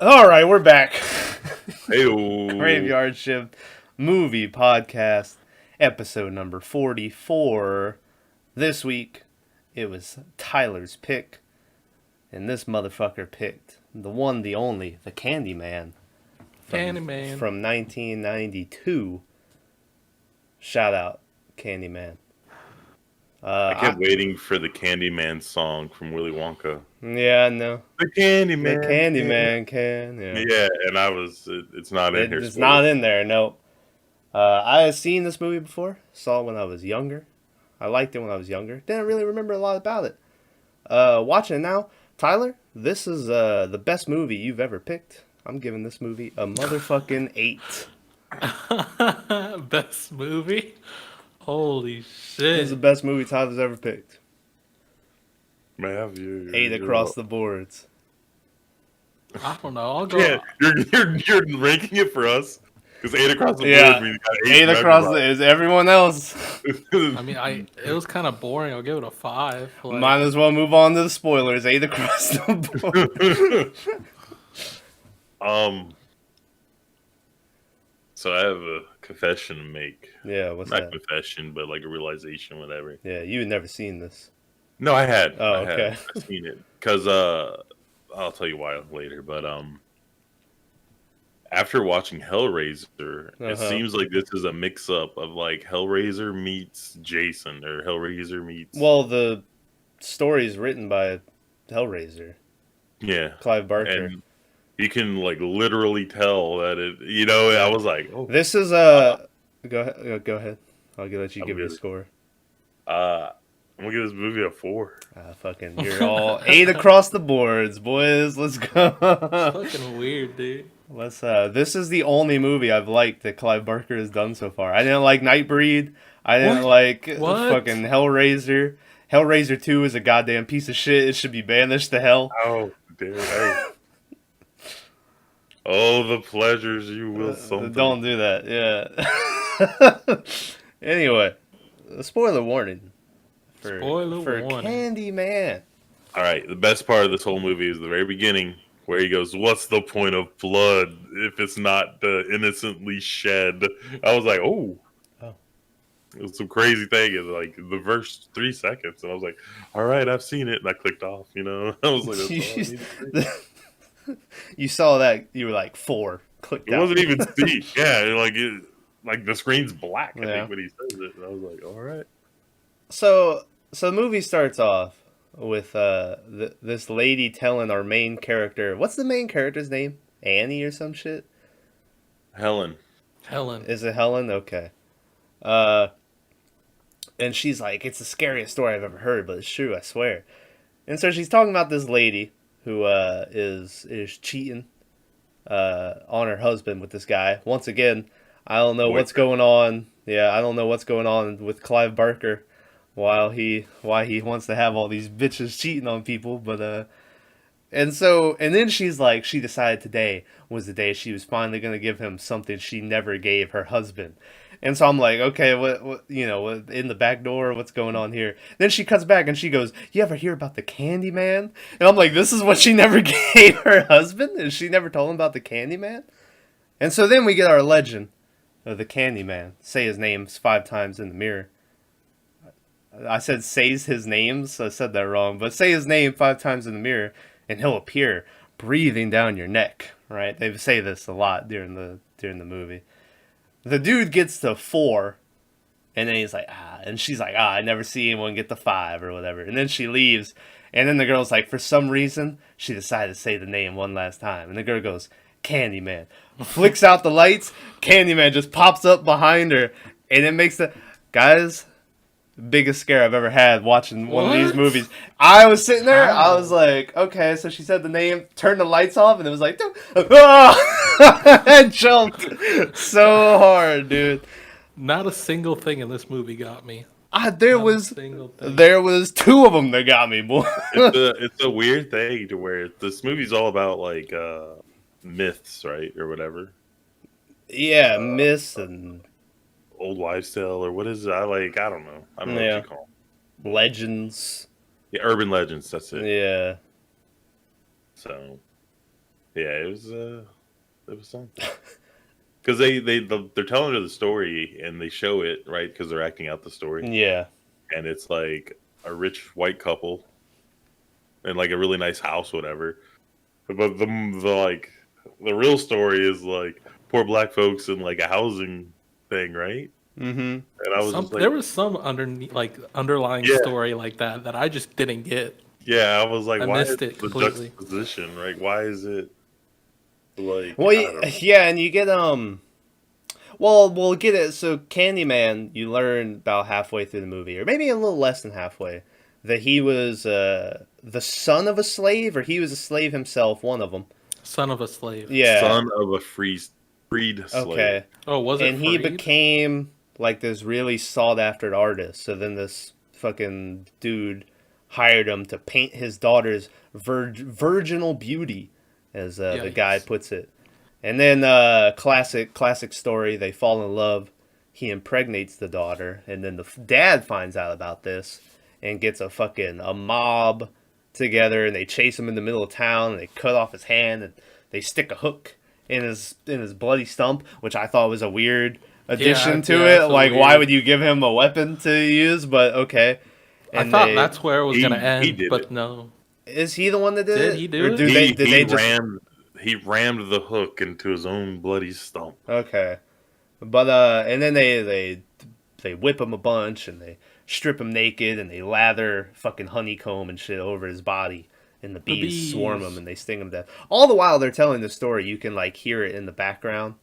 All right, we're back. Heyo. Graveyard Shift Movie Podcast, episode number 44. This week, it was Tyler's pick, and this motherfucker picked the one, the only, the Candyman Candyman. from 1992. Shout out, Candyman. I kept waiting for the Candyman song from Willy Wonka. Yeah, no. The The Candyman. Candyman can. Yeah. Yeah, and it's not in here. It's not in there, no. I had seen this movie before. Saw it when I was younger. I liked it when I was younger. Didn't really remember a lot about it. Watching it now, Tyler, this is the best movie you've ever picked. I'm giving this movie a motherfucking 8. Best movie? Holy This is the shit. best movie Tyler's ever picked. Man, you 8 across the boards. I don't know. I'll go. Yeah, you're ranking it for us because 8 across the Yeah, board means you got 8 across is everyone else. I mean, it was kind of boring. I'll give it a 5. Like, Might as well move on to the spoilers. 8 across the board. So I have a confession to make. Yeah, what's Not that? confession, but like a realization, whatever. Yeah, you had never seen this. No, I had. Oh, I had. okay. I've seen it because I'll tell you why later. But after watching Hellraiser, it seems like this is a mix-up of like Hellraiser meets Jason or Hellraiser meets. Well, the story is written by Hellraiser, Yeah, Clive Barker. and you can like literally tell that it. You know, I was like, oh, This is go ahead. I'll let you I'm give it a good. score. I'm gonna give this movie a 4. Fucking, you're all 8 across the boards, boys. Let's go. fucking weird, dude. Let's. This is the only movie I've liked that Clive Barker has done so far. I didn't like Nightbreed. I didn't like What? fucking Hellraiser. Hellraiser 2 is a goddamn piece of shit. It should be banished to hell. Oh, dude. Hey. Oh, the pleasures you will something. Don't do that. Yeah. Anyway, a spoiler warning for Spoiler warning. Candyman. All right, the best part of this whole movie is the very beginning where he goes, "What's the point of blood if it's not innocently shed?" I was like, "Oh, Oh. it was some crazy thing." And like the first 3 seconds, and I was like, "All right, I've seen it," and I clicked off. You know, I was like, "That's all I need to see." You saw that, you were like 4. Clicked It out. wasn't even see. Yeah, like the screen's black. I Yeah. think when he says it, and I was like, "All right." So the movie starts off with this lady telling our main character, what's the main character's name? Annie or some shit? Helen. Helen. Is it Helen? Okay. And she's like, it's the scariest story I've ever heard, but it's true, I swear. And so she's talking about this lady who is cheating on her husband with this guy. Once again, I don't know what's going on. Yeah, I don't know what's going on with Clive Barker. Why he wants to have all these bitches cheating on people, but and then she's like, she decided today was the day she was finally gonna give him something she never gave her husband. And so I'm like, okay, what in the back door, what's going on here? Then she cuts back and she goes, you ever hear about the Candyman? And I'm like, this is what she never gave her husband? And she never told him about the Candyman? And so then we get our legend of the Candyman. Say his name 5 times in the mirror. I said says his name, so I said that wrong. But say his name 5 times in the mirror, and he'll appear breathing down your neck. Right? They say this a lot during the movie. The dude gets to 4, and then he's like, and she's like, I never see anyone get to 5 or whatever. And then she leaves, and then the girl's like, for some reason, she decided to say the name one last time. And the girl goes, Candyman. Flicks out the lights, Candyman just pops up behind her, and it makes the guys. Biggest scare I've ever had watching one of these movies. I was sitting there, I was like, okay, so she said the name, turned the lights off, and it was like, I jumped so hard, dude. Not a single thing in this movie got me. There Not was a single thing. 2 of them that got me, boy. It's a weird thing to where this movie's all about like myths, right, or whatever. Yeah, Miss and Old wives' tale, or what is it? I don't know. I don't know Yeah. what you call them. legends. Yeah, urban legends. That's it. Yeah. So, Yeah, it was something. Because they're telling her the story and they show it, right? Because they're acting out the story, Yeah. and it's like a rich white couple in like a really nice house, whatever. But the like the real story is like poor black folks in like a housing thing, right? Mm-hmm. And I was just like, There was some underlying yeah, story like that I just didn't get. yeah. I was like, I why is missed it the completely. juxtaposition, right? Why is it like Well, I don't know. yeah, and you get Well, we'll get it. So, Candyman, you learn about halfway through the movie, or maybe a little less than halfway, that he was the son of a slave, or he was a slave himself. One of them. Son of a slave. Yeah. Son of a freed slave. Okay. Oh, was it And he freed? became like this really sought after artist. So then this fucking dude hired him to paint his daughter's virginal beauty, as the guy Yikes. puts it. And then classic story. They fall in love. He impregnates the daughter, and then the dad finds out about this and gets a mob together, and they chase him in the middle of town. And they cut off his hand, and they stick a hook in his bloody stump, which I thought was a weird addition to it. that's Like, why weird. would you give him a weapon to use? But okay. I And thought that's where it was gonna he end, did but it. no. is he the one that did Did it? he do Or it? did they just He rammed the hook into his own bloody stump. okay? But and then they whip him a bunch and they strip him naked and they lather fucking honeycomb and shit over his body, and the bees swarm him and they sting him to death. All the while they're telling the story, you can like hear it in the background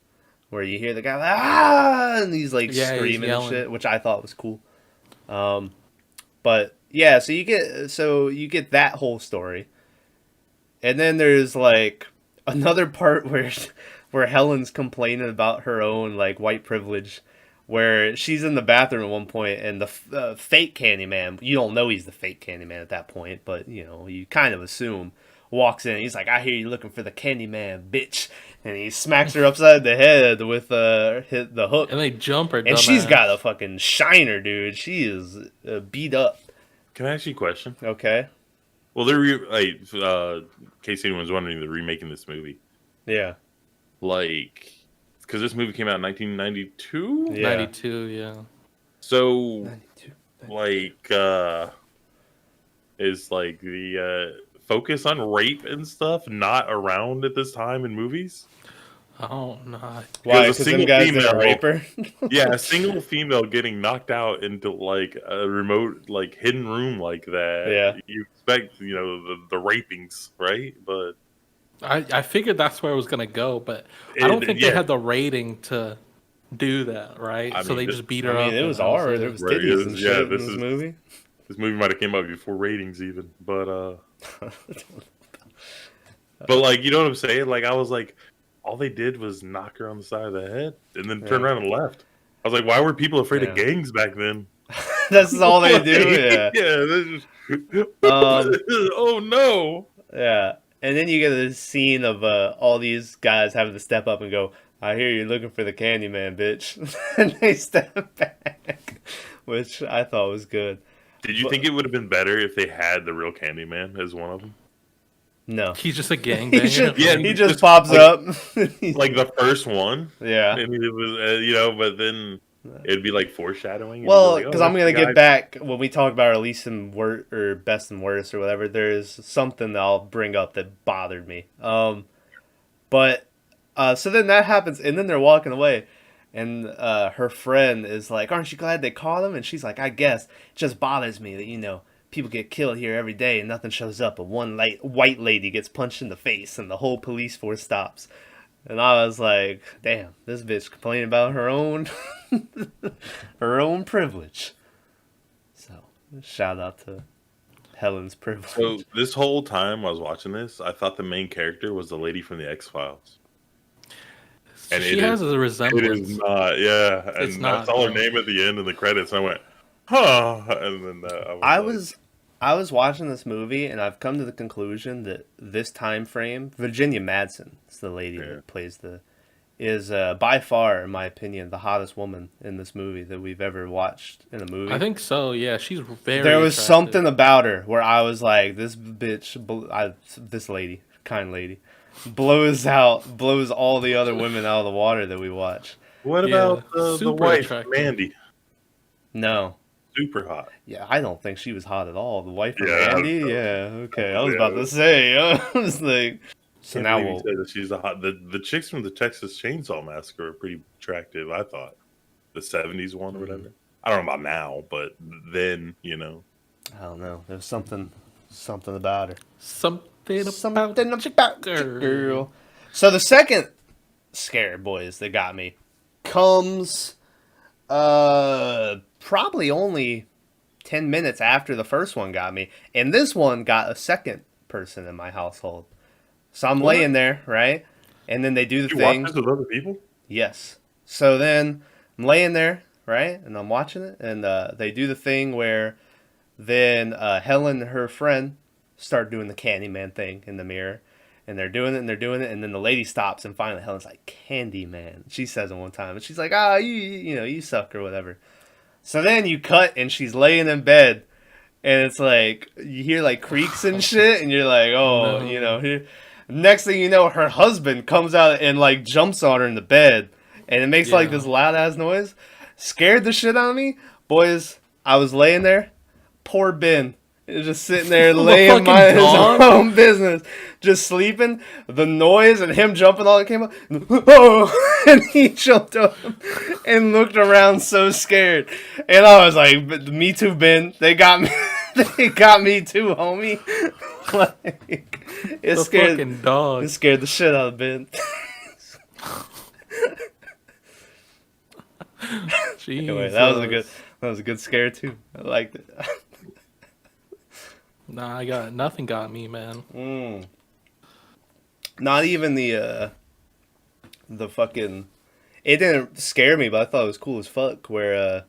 where you hear the guy like, ah, and he's like Yeah, he's screaming and yelling. shit, which I thought was cool. But yeah, so you get that whole story, and then there's like another part where Helen's complaining about her own like white privilege, where she's in the bathroom at one point and the fake Candyman, you don't know he's the fake Candyman at that point, but you know, you kind of assume, walks in. He's like, I hear you looking for the Candyman, bitch, and he smacks her upside the head with the hook, And they jump her. and she's got a fucking shiner, dude. She is beat up. Can I ask you a question? Okay. Well, in case anyone's wondering, they're remaking this movie. Yeah. Like, because this movie came out in 1992? Yeah. 92, yeah. So, like, is like the focus on rape and stuff not around at this time in movies? Oh, no. Why? a Because them single guys didn't female- rape her? Yeah, a single female getting knocked out into like a remote, like hidden room like that. Yeah. You expect, the rapings, right? But I figured that's where it was going to go, but I don't think they yeah. had the rating to do that, right? I So mean, they this- just beat I her up. mean, it and was that R. it. There was Right, titties it and was- shit yeah, in this this is- movie. this movie might have came out before ratings even. But like, you know what I'm saying? Like, I was like, all they did was knock her on the side of the head and then turn Yeah. around and left. I was like, why were people afraid of Yeah. gangs back then? That's all they do. Yeah. Yeah. This is... Um, oh no. Yeah. And then you get this scene of all these guys having to step up and go, I hear you're looking for the Candyman, bitch. And they step back, which I thought was good. Did you think it would have been better if they had the real Candyman as one of them? No. He's just a He gangbanger. just, Yeah, he just just pops like- up. Like the first one? Yeah. And it was, but then it'd be like foreshadowing. and Well, you'd be like, because oh, I'm that's going to the get guy. back, when we talk about our least and or best and worst or whatever, there's something that I'll bring up that bothered me. But, so then that happens, and then they're walking away, and her friend is like, aren't you glad they caught him? And she's like, I guess. It just bothers me that, people get killed here every day and nothing shows up, but one white lady gets punched in the face and the whole police force stops. And I was like, damn, this bitch complaining about her own her own privilege. So, shout out to Helen's privilege. So this whole time I was watching this, I thought the main character was the lady from the X-Files. And She it has is- a It resemblance. is not, yeah. And It's not, I saw her no. name at the end in the credits, and I went, huh. And then I was watching this movie, and I've come to the conclusion that this time frame, Virginia Madsen is the lady Yeah. that plays is by far, in my opinion, the hottest woman in this movie that we've ever watched in a movie. I think so, yeah. She's very there was attractive. something about her where I was like, this bitch, this lady, kind lady. blows all the other women out of the water that we watch. What Yeah, about the super wife, attractive. Mandy? No. Super hot. Yeah, I don't think she was hot at all. The wife of Yeah, Andy? Yeah, okay. I was about to say, I was like, so Can't now believe you said that she's a hot. The chicks from the Texas Chainsaw Massacre are pretty attractive. I thought the '70s one or whatever. I don't know about now, but then I don't know. There's something about her. Something Something about about your your girl. So the second scare, boys, that got me comes probably only 10 minutes after the first one got me. And this one got a second person in my household. So I'm What? laying there, right? And then they do the You watch thing. this with other people? Yes. So then I'm laying there, right? And I'm watching it. And they do the thing where then Helen and her friend start doing the Candyman thing in the mirror. And they're doing it and they're doing it. And then the lady stops and finally Helen's like, Candyman. She says it one time. And she's like, you suck or whatever. So then you cut and she's laying in bed. And it's like, you hear like creaks and shit. And you're like, oh, No. here. Next thing you know, her husband comes out and like jumps on her in the bed. And it makes like Yeah. this loud ass noise. Scared the shit out of me. Boys, I was laying there. Poor Ben. He was just sitting there laying fucking minding his dog? own business. Just sleeping. The noise and him jumping all that came up. Oh! And he jumped up and looked around so scared. And I was like, me too, Ben. They got me. They got me too, homie. Like, it The scared, fucking dog. it scared the shit out of Ben. Anyway, that was a good scare too. I liked it. Nah, nothing got me, man. Not even the fucking. It didn't scare me, but I thought it was cool as fuck. Where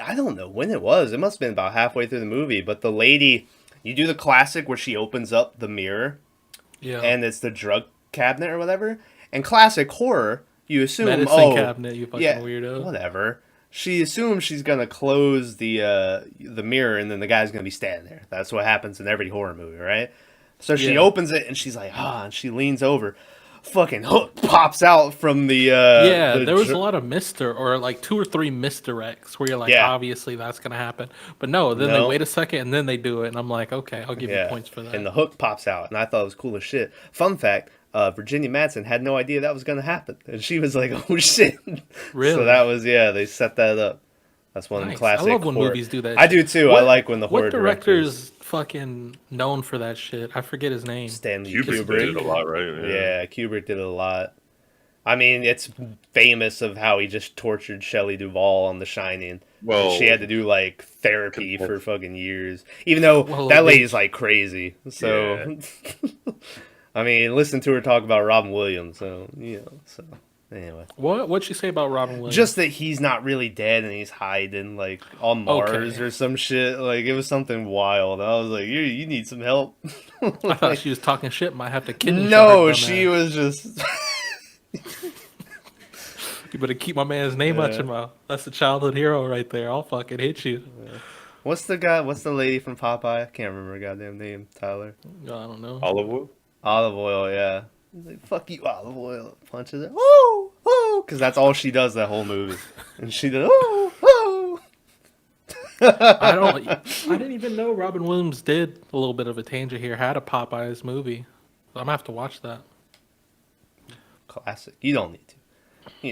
I don't know when it was. It must have been about halfway through the movie. But the lady, you do the classic where she opens up the mirror, Yeah. and it's the drug cabinet or whatever. And classic horror, you assume, Medicine cabinet, you fucking yeah, weirdo. whatever. She assumes she's gonna close the mirror, and then the guy's gonna be standing there. That's what happens in every horror movie, right? So she Yeah. opens it, and she's like, and she leans over. Fucking hook pops out from the Yeah, the there was dr- a lot of or like 2 or 3 misdirects where you're like, Yeah. obviously that's gonna happen. But no, then No. they wait a second and then they do it, and I'm like, okay, I'll give you points for that. And the hook pops out, and I thought it was cool as shit. Fun fact: Virginia Madsen had no idea that was gonna happen, and she was like, "Oh shit!" Really? So that was they set that up. That's one of the Nice. classic. I love when horror- movies do that. I do too. I like when the horror What director's fucking known for that shit? I forget his name. Stanley Kubrick did it a lot, right? Yeah, Kubrick did it a lot. I mean, it's famous of how he just tortured Shelley Duvall on The Shining. Well, She had to do like therapy for fucking years, even though Well, that bitch. lady's like crazy. So, I mean, listen to her talk about Robin Williams. So So anyway, What'd you say about Robin Williams? just that he's not really dead and he's hiding like on Mars Okay. or some shit. Like it was something wild. I was like, you need some help. I thought she was talking shit. Might have to kidney. No, she was just. You better keep my man's name out your mouth. That's the childhood hero right there. I'll fucking hit you. What's the lady from Popeye? I can't remember her goddamn name. Tyler. I don't know. Olive oil. Olive oil, yeah. He's like, fuck you, olive oil. Punches it. Woo! Woo! Because that's all she does that whole movie. And she does, woo! Woo! I didn't even know Robin Williams did a little bit of a tangent here. Had a Popeyes movie. I'm gonna have to watch that. Classic. You don't need to.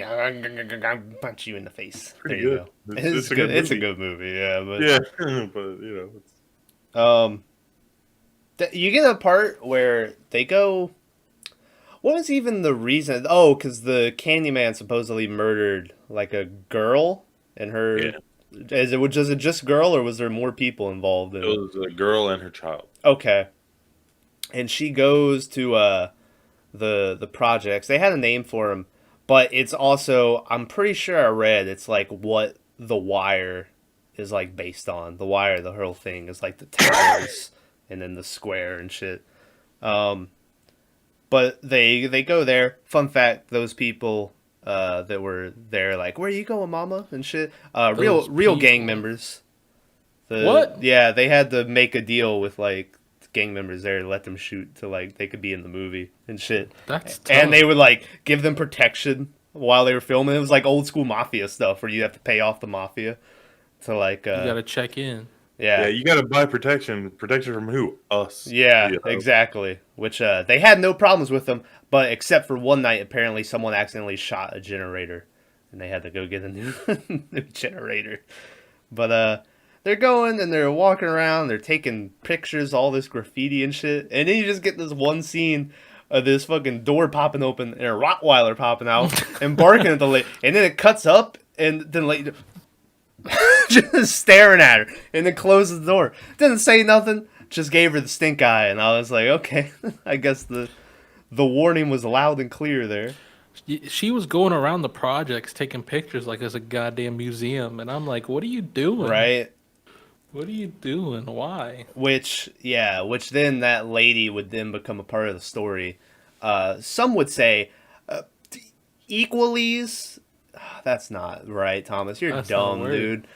I punch you in the face. Pretty there you good. go. It's It's a good. good It's a movie. good movie, yeah. But Yeah, but it's, you get a part where they go. What was even the reason? Oh, because the Candyman supposedly murdered like a girl and her. Yeah. Was it just girl or was there more people involved in it was a girl and her child. Okay. And she goes to the projects. They had a name for them, but it's also I'm pretty sure I read it's like what The Wire is like based on. The Wire, the whole thing is like the towers and then the square and shit. But they go there. Fun fact: those people that were there, like, where you going, mama, and shit. Real gang people. members. What? Yeah, they had to make a deal with like gang members there to let them shoot to like they could be in the movie and shit. That's tough. And they would like give them protection while they were filming. It was like old school mafia stuff where you have to pay off the mafia to like. You gotta check in. Yeah, you gotta buy protection. Protection from who? Us. Yeah, You know? exactly. Which they had no problems with them, but except for one night, apparently someone accidentally shot a generator, and they had to go get a new, new generator. But they're going and they're walking around, they're taking pictures, all this graffiti and shit, and then you just get this one scene of this fucking door popping open and a Rottweiler popping out and barking at the lady, and then it cuts up, and then lady just staring at her, and then closes the door. Didn't say nothing, just gave her the stink eye, and I was like, okay, I guess the warning was loud and clear there. She was going around the projects taking pictures like it's a goddamn museum, and I'm like, what are you doing? Right? What are you doing? Why? Which then that lady would then become a part of the story. Some would say equalies. That's not right, Thomas. You're That's dumb, not dude.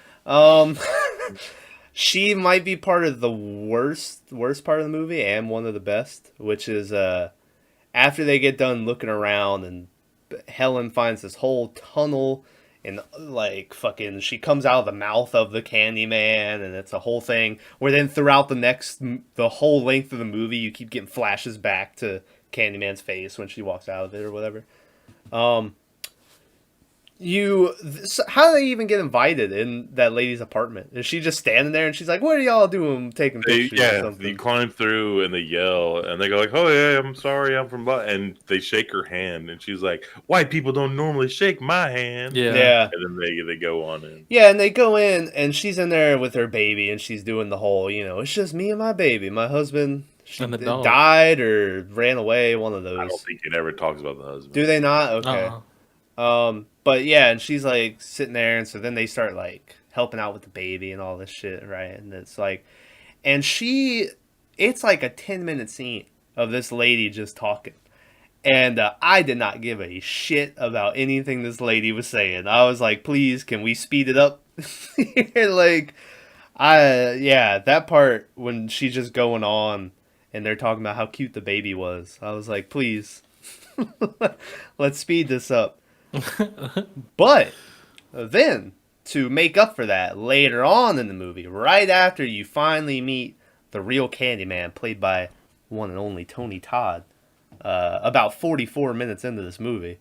She might be part of the worst part of the movie and one of the best, which is after they get done looking around and Helen finds this whole tunnel and like fucking she comes out of the mouth of the Candyman, and it's a whole thing where then throughout the whole length of the movie you keep getting flashes back to Candyman's face when she walks out of it or whatever. How do they even get invited in that lady's apartment? Is she just standing there and she's like, "What are y'all doing, taking pictures?" or something? You climb through and they yell and they go like, "Oh yeah, I'm sorry, I'm from," and they shake her hand and she's like, "White people don't normally shake my hand." Yeah. And then they go on in. Yeah, and they go in and she's in there with her baby and she's doing the whole, it's just me and my baby. My husband And the dog. died or ran away, one of those. I don't think it ever talks about the husband. Do they not? Okay. Uh-uh. But yeah, and she's like sitting there, and so then they start like helping out with the baby and all this shit, right? And it's like, and it's like a 10-minute scene of this lady just talking. And I did not give a shit about anything this lady was saying. I was like, please, can we speed it up? Like, that part when she's just going on and they're talking about how cute the baby was. I was like, please, let's speed this up. But then, to make up for that, later on in the movie, right after you finally meet the real Candyman, played by one and only Tony Todd, about 44 minutes into this movie,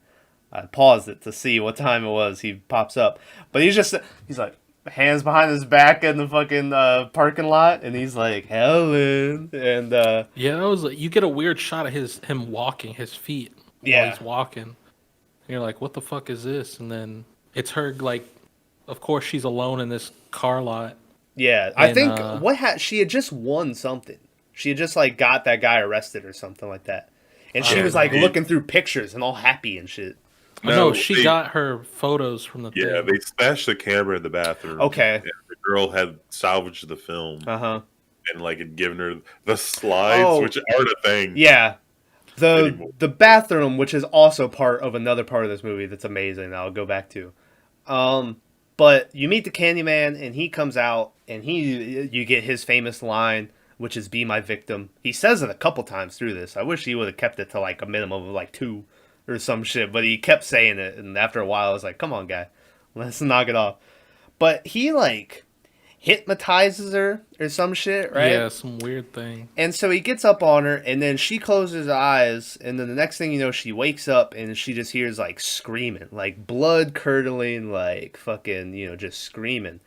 I paused it to see what time it was. He pops up, but he's like hands behind his back in the fucking parking lot, and he's like, Helen, and Yeah, that was you get a weird shot of him walking, his feet while he's walking. And you're like, what the fuck is this? And then it's her, like, of course she's alone in this car lot. Yeah, I think she had just won something. She had just like got that guy arrested or something like that, and she was like looking through pictures and all happy and shit. No, she got her photos from the thing. Yeah, they smashed the camera in the bathroom. Okay. And the girl had salvaged the film. Uh-huh. And like had given her the slides, which aren't a thing. Yeah. The bathroom, which is also part of another part of this movie that's amazing, that I'll go back to. But you meet the Candyman, and he comes out, and you get his famous line, which is "Be my victim." He says it a couple times through this. I wish he would have kept it to like a minimum of like 2 or some shit, but he kept saying it, and after a while I was like, come on, guy, let's knock it off. But he like hypnotizes her or some shit, right? Yeah, some weird thing. And so he gets up on her, and then she closes her eyes, and then the next thing you know, she wakes up, and she just hears, like, screaming. Like, blood-curdling, like, fucking, just screaming.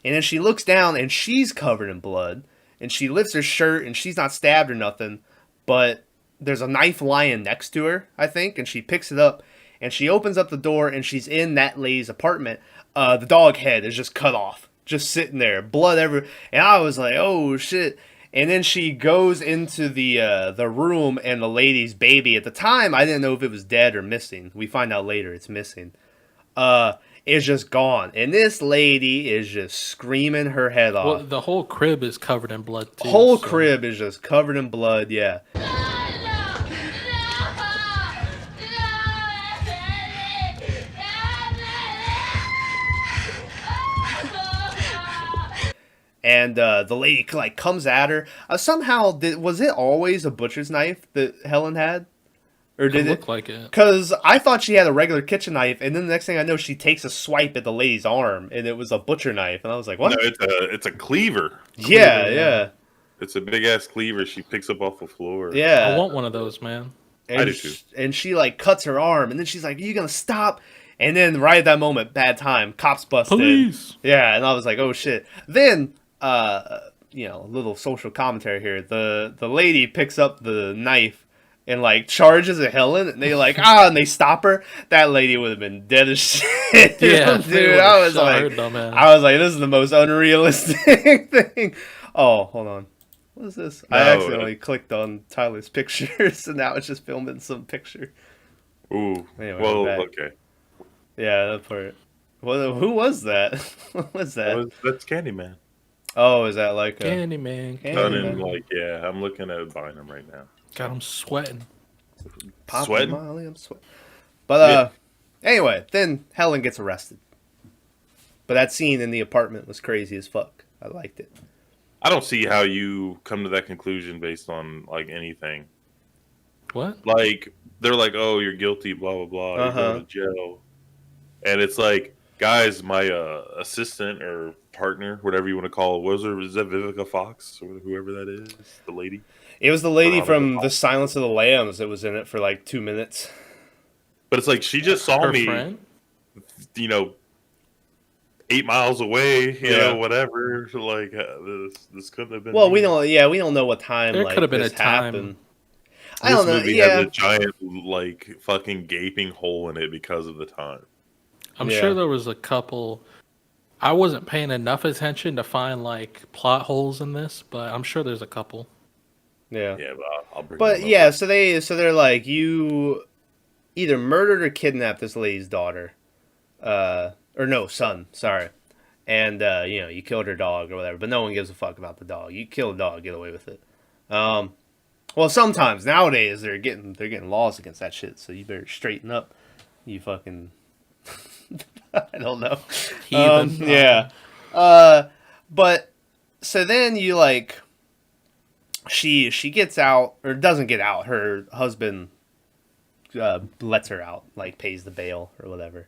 And then she looks down, and she's covered in blood, and she lifts her shirt, and she's not stabbed or nothing, but there's a knife lying next to her, I think, and she picks it up, and she opens up the door, and she's in that lady's apartment. The dog head is just cut off. Just sitting there, blood everywhere, and I was like, "Oh shit!" And then she goes into the room, and the lady's baby. At the time, I didn't know if it was dead or missing. We find out later it's missing. Is just gone, and this lady is just screaming her head off. Well, the whole crib is covered in blood too. Whole crib is just covered in blood. Yeah. and the lady like comes at her. Somehow, was it always a butcher's knife that Helen had? Or did it look like it? Because I thought she had a regular kitchen knife, and then the next thing I know, she takes a swipe at the lady's arm, and it was a butcher knife, and I was like, "What?" No, it's a cleaver. Yeah. It's a big ass cleaver she picks up off the floor. Yeah, I want one of those, man. I do too. And she like cuts her arm, and then she's like, "Are you gonna stop?" And then right at that moment, bad time, cops busted. Police. Yeah, and I was like, "Oh shit!" Then, a little social commentary here. The lady picks up the knife and like charges at Helen, and they like and they stop her. That lady would have been dead as shit. Yeah, dude. I was like, this is the most unrealistic thing. Oh, hold on, what is this? I accidentally clicked on Tyler's pictures, and now it's just filming some picture. Ooh. Anyway, well, okay. Yeah, that part. Well, who was that? What was that? That's Candyman. Oh, is that like a Candyman? Yeah, I'm looking at buying them right now. God, I'm sweating. Sweating? Molly, I'm sweating. But anyway, then Helen gets arrested. But that scene in the apartment was crazy as fuck. I liked it. I don't see how you come to that conclusion based on like anything. What? Like they're like, "Oh, you're guilty," blah blah blah. You're going to jail, and it's like, guys, my assistant or partner, whatever you want to call it, is that Vivica Fox or whoever that is, the lady? It was the lady from The Silence of the Lambs that was in it for like 2 minutes. But it's like she just saw me, friend? 8 miles away, you know, whatever. Like this couldn't have been. Well, we don't know what time. There like, could have been this a time. happened. I don't know. This movie has a giant, like, fucking gaping hole in it because of the time. I'm sure there was a couple. I wasn't paying enough attention to find like plot holes in this, but I'm sure there's a couple. Yeah. Yeah, but I'll bring. But yeah, so they're like, you either murdered or kidnapped this lady's daughter, or no, son. Sorry, and you killed her dog or whatever. But no one gives a fuck about the dog. You kill a dog, get away with it. Well, sometimes nowadays they're getting laws against that shit. So you better straighten up. You fucking. I don't know. Yeah. But so then you like. She gets out, or doesn't get out. Her husband lets her out, like pays the bail or whatever.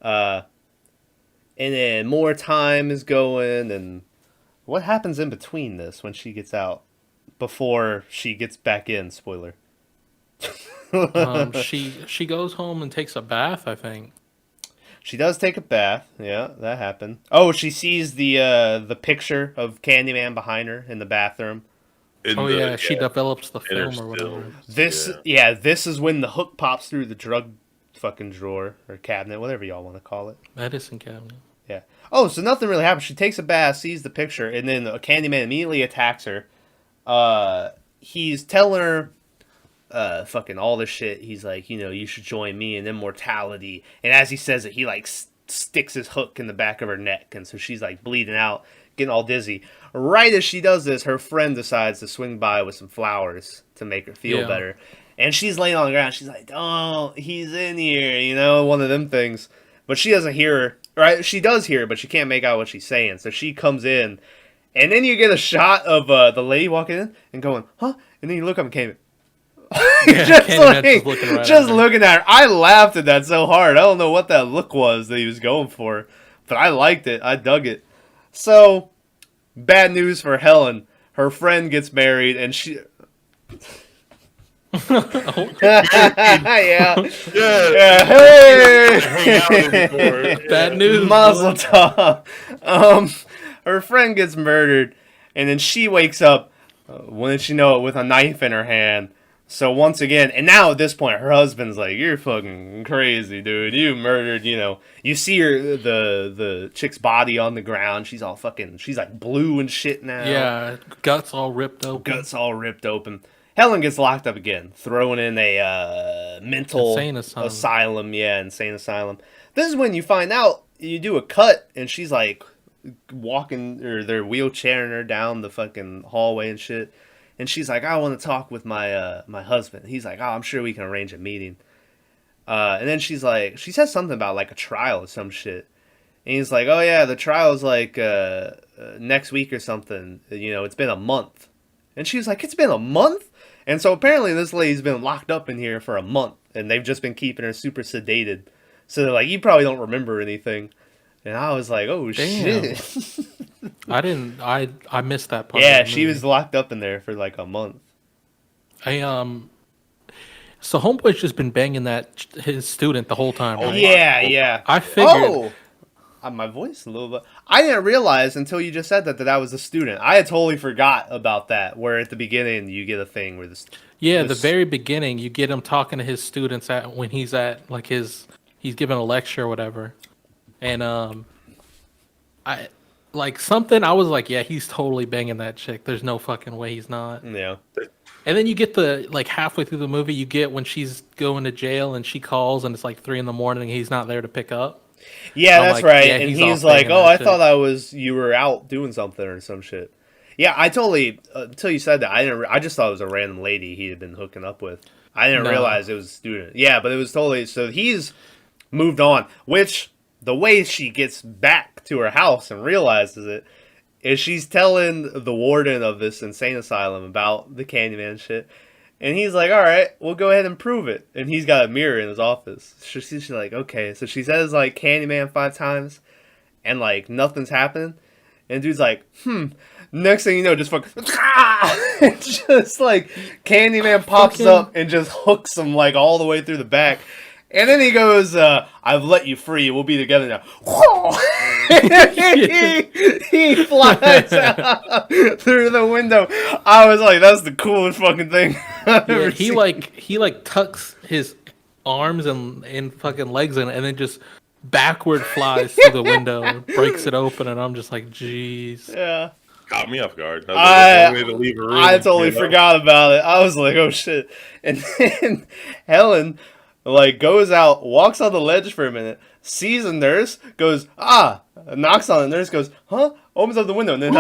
And then more time is going, and what happens in between this when she gets out before she gets back in? Spoiler. She goes home and takes a bath, I think. She does take a bath. Yeah, that happened. Oh, she sees the picture of Candyman behind her in the bathroom. She develops the film or whatever. This is when the hook pops through the drug fucking drawer or cabinet, whatever y'all want to call it. Medicine cabinet. Yeah. Oh, so nothing really happens. She takes a bath, sees the picture, and then Candyman immediately attacks her. He's telling her fucking all this shit. He's like, you should join me in immortality. And as he says it, he like sticks his hook in the back of her neck, and so she's like bleeding out, getting all dizzy. Right as she does this, her friend decides to swing by with some flowers to make her feel better. And she's laying on the ground. She's like, "Oh, he's in here," one of them things. But she doesn't hear her. Right? She does hear her, but she can't make out what she's saying. So she comes in, and then you get a shot of the lady walking in and going, "Huh?" And then you look up and Candyman. just looking at her. I laughed at that so hard. I don't know what that look was that he was going for, but I liked it. I dug it. So, bad news for Helen. Her friend gets married, and she. Yeah. Hey. Bad news. Mazel tov. Her friend gets murdered, and then she wakes up. Wouldn't you know it, with a knife in her hand. So once again, and now at this point, her husband's like, "You're fucking crazy, dude. You murdered, You see her, the chick's body on the ground. She's like blue and shit now. Yeah, guts all ripped open. Helen gets locked up again, thrown in a mental asylum. Yeah, insane asylum. This is when you find out, you do a cut, and she's like walking, or they're wheelchairing her down the fucking hallway and shit. And she's like, "I want to talk with my husband." He's like, "Oh, I'm sure we can arrange a meeting." And then she says something about like a trial or some shit. And he's like, oh yeah, the trial's like next week or something. You know, it's been a month. And she's like, it's been a month? And so apparently this lady's been locked up in here for a month. And they've just been keeping her super sedated. So they're like, you probably don't remember anything. And I was like, oh, Damn. shit. I missed that part. Yeah, she was locked up in there for like a month. So Homeboy's just been banging his student the whole time, right? Yeah. I figured. My voice a little bit. I didn't realize until you just said that was a student. I had totally forgot about that. Where at the beginning you get a thing where the very beginning you get him talking to his students when he's at like he's giving a lecture or whatever, and I was like, yeah, he's totally banging that chick. There's no fucking way he's not. Yeah. And then you get halfway through the movie, you get when she's going to jail and she calls and it's like 3 a.m. and he's not there to pick up. Yeah, that's like, right. yeah, and he's like, oh, I thought you were out doing something or some shit. Yeah, I totally, until you said that, I just thought it was a random lady he had been hooking up with. I didn't realize it was a student. Yeah, but it was totally, so he's moved on, which the way she gets back to her house and realizes it is she's telling the warden of this insane asylum about the Candyman shit. And he's like, all right, we'll go ahead and prove it. And he's got a mirror in his office. She's like, okay. So she says, like, Candyman 5 times. And, like, nothing's happening. And dude's like, Next thing you know, just fucking... just, like, Candyman pops up and just hooks him, like, all the way through the back. And then he goes, I've let you free. We'll be together now. he flies out through the window. I was like, that's the coolest fucking thing I've ever seen. He tucks his arms and fucking legs in it and then just backward flies through the window, breaks it open, and I'm just like, jeez. Yeah. Caught me off guard. I totally forgot about it. I was like, oh shit. And then Helen goes out, walks on the ledge for a minute, sees a nurse, goes, knocks on the nurse, goes, huh? Opens up the window, and then,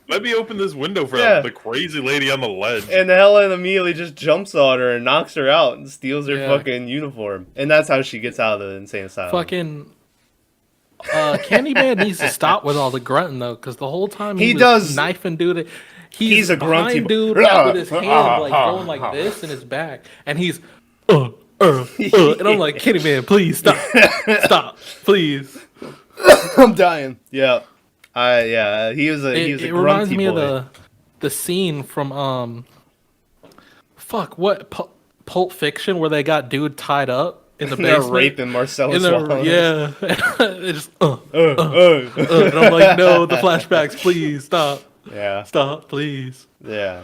let me open this window for the crazy lady on the ledge. And Helen immediately just jumps on her and knocks her out and steals her fucking uniform. And that's how she gets out of the insane asylum. Fucking... Candyman needs to stop with all the grunting, though, because the whole time he does knifing dude. He's a grunty dude with his hand going like this in his back, and he's and I'm like, Candyman, please stop, please. I'm dying. Yeah, he was a grunty boy. It reminds me of the scene from Pulp Fiction where they got dude tied up in the basement. They're raping Marcellus Wallace. Yeah, it just and I'm like, no, the flashbacks, please stop. Yeah. Stop, please. Yeah.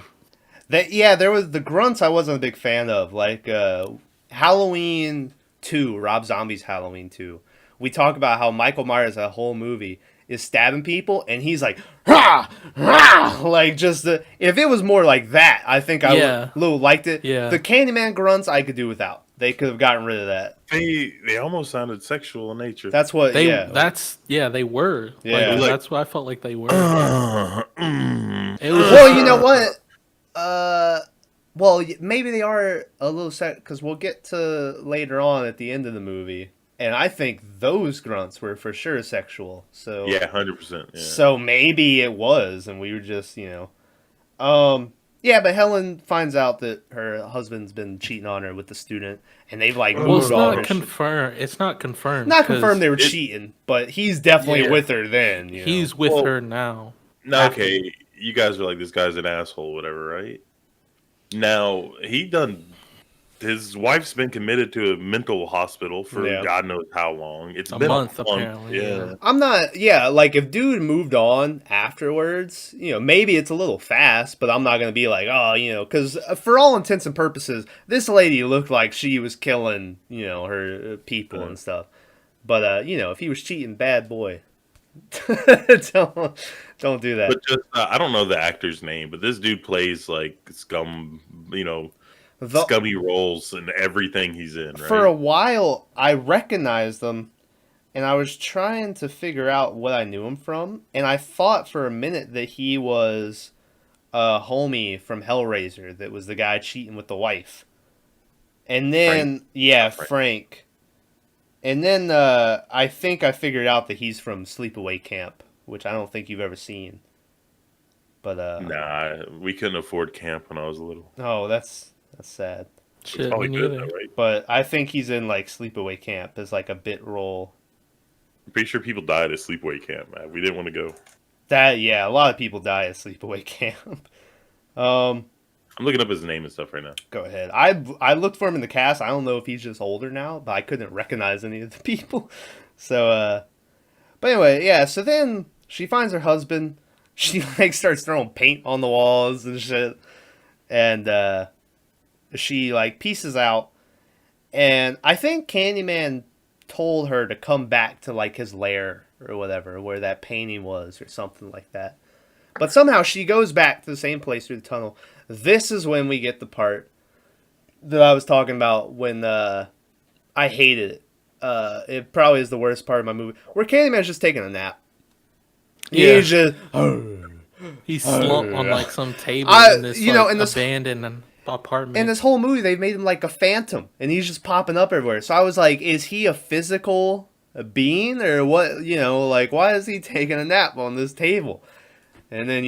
There was the grunts I wasn't a big fan of. Like Halloween 2, Rob Zombie's Halloween 2. We talk about how Michael Myers, that whole movie, is stabbing people, and he's like, rah, rah! Like, just if it was more like that, I think I would liked it. Yeah. The Candyman grunts I could do without. They could have gotten rid of that. They almost sounded sexual in nature. That's what. They were. Yeah, that's what I felt like they were. Well, you know what? Well, maybe they are a little set because we'll get to later on at the end of the movie, and I think those grunts were for sure sexual. So 100%. Yeah. So maybe it was, and we were just Yeah, but Helen finds out that her husband's been cheating on her with the student, and they've moved on. It's not confirmed. Not confirmed they were cheating, but he's definitely with her then. He's with her now. Okay, you guys are like, this guy's an asshole, whatever, right? Now, his wife's been committed to a mental hospital for God knows how long. It's been a month, apparently. Yeah. I'm not, if dude moved on afterwards, maybe it's a little fast, but I'm not going to be like, because for all intents and purposes, this lady looked like she was killing, her people and stuff. But, if he was cheating, bad boy. Don't do that. But just, I don't know the actor's name, but this dude plays like scum, scummy roles in everything he's in, right? For a while, I recognized them, and I was trying to figure out what I knew him from, and I thought for a minute that he was a homie from Hellraiser that was the guy cheating with the wife. And then, Frank. And then I think I figured out that he's from Sleepaway Camp, which I don't think you've ever seen. But Nah, we couldn't afford camp when I was little. oh, that's sad. It's Shit, probably me good, neither. though, right? But I think he's in like Sleepaway Camp as like a bit role. I'm pretty sure people died at sleepaway camp, man. We didn't want to go. That yeah, a lot of people die at Sleepaway Camp. I'm looking up his name and stuff right now. Go ahead. I looked for him in the cast. I don't know if he's just older now, but I couldn't recognize any of the people. So but anyway, yeah, so then she finds her husband. She like starts throwing paint on the walls and shit. And she like pieces out. And I think Candyman told her to come back to like his lair or whatever, where that painting was or something like that. But somehow she goes back to the same place through the tunnel. This is when we get the part that I was talking about when I hated it. It probably is the worst part of my movie, where Candyman's just taking a nap. Yeah. He's just He's slumped on like some table in this abandoned apartment. in this whole movie. They've made him like a phantom, and he's just popping up everywhere. So I was like, is he a physical being or what? You know, like why is he taking a nap on this table? And then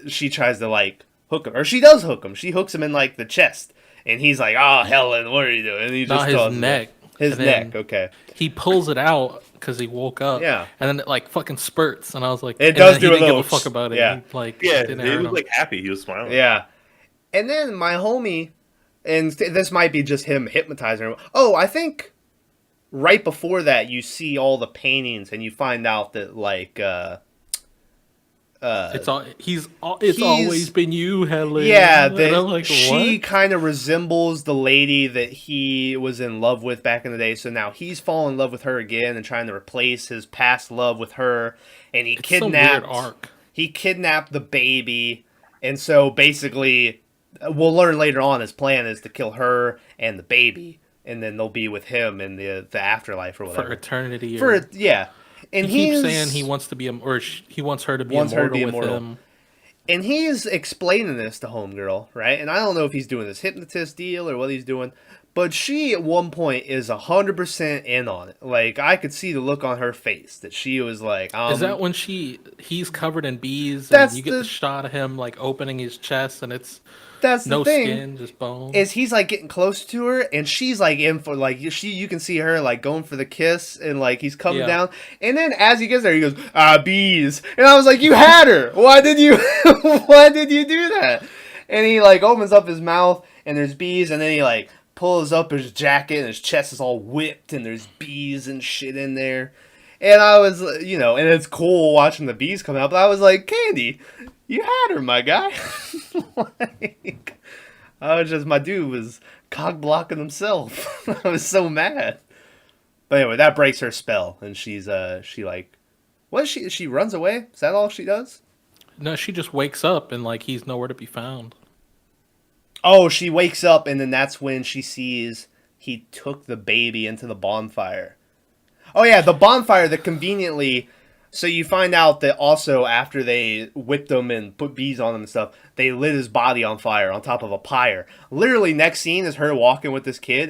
she tries to like hook him, or she does hook him. She hooks him in like the chest, and he's like, "Oh, Helen, what are you doing?" And he just Not his neck. His neck, okay. He pulls it out because he woke up. Yeah. And then it like fucking spurts, and I was like, It does do he a didn't give little a fuck about it. yeah. He was like happy. He was smiling. Yeah. And then my homie, and this might be just him hypnotizing her. Oh, I think right before that you see all the paintings, and you find out that like it's always been you, Helen. yeah, And I'm that like, she what? kind of resembles the lady that he was in love with back in the day. So now he's fallen in love with her again and trying to replace his past love with her. And he It's kidnapped. some weird arc. He kidnapped the baby, and so basically, we'll learn later on his plan is to kill her and the baby, and then they'll be with him in the afterlife or whatever For eternity. yeah. And he keeps saying he wants to be he wants her to be immortal with him. And he's explaining this to Homegirl, right? And I don't know if he's doing this hypnotist deal or what he's doing, but she at one point is 100% in on it. Like I could see the look on her face that she was like, Is that when he's covered in bees That's and you get the shot of him like opening his chest and it's that's no the thing. skin, just bone. Is he's like getting close to her and she's like in for like you can see her like going for the kiss and like he's coming down, and then as he gets there he goes bees, and I was like, you had her, why did you do that? And he like opens up his mouth and there's bees, and then he like pulls up his jacket and his chest is all whipped and there's bees and shit in there. And I was, and it's cool watching the bees come out, but I was like, Candy, you had her, my guy. Like, my dude was cock blocking himself. I was so mad. But anyway, that breaks her spell, and she runs away? Is that all she does? No, she just wakes up and like he's nowhere to be found. Oh, she wakes up, and then that's when she sees he took the baby into the bonfire. Oh yeah, the bonfire that conveniently. So you find out that also after they whipped him and put bees on him and stuff, they lit his body on fire on top of a pyre. Literally, next scene is her walking with this kid,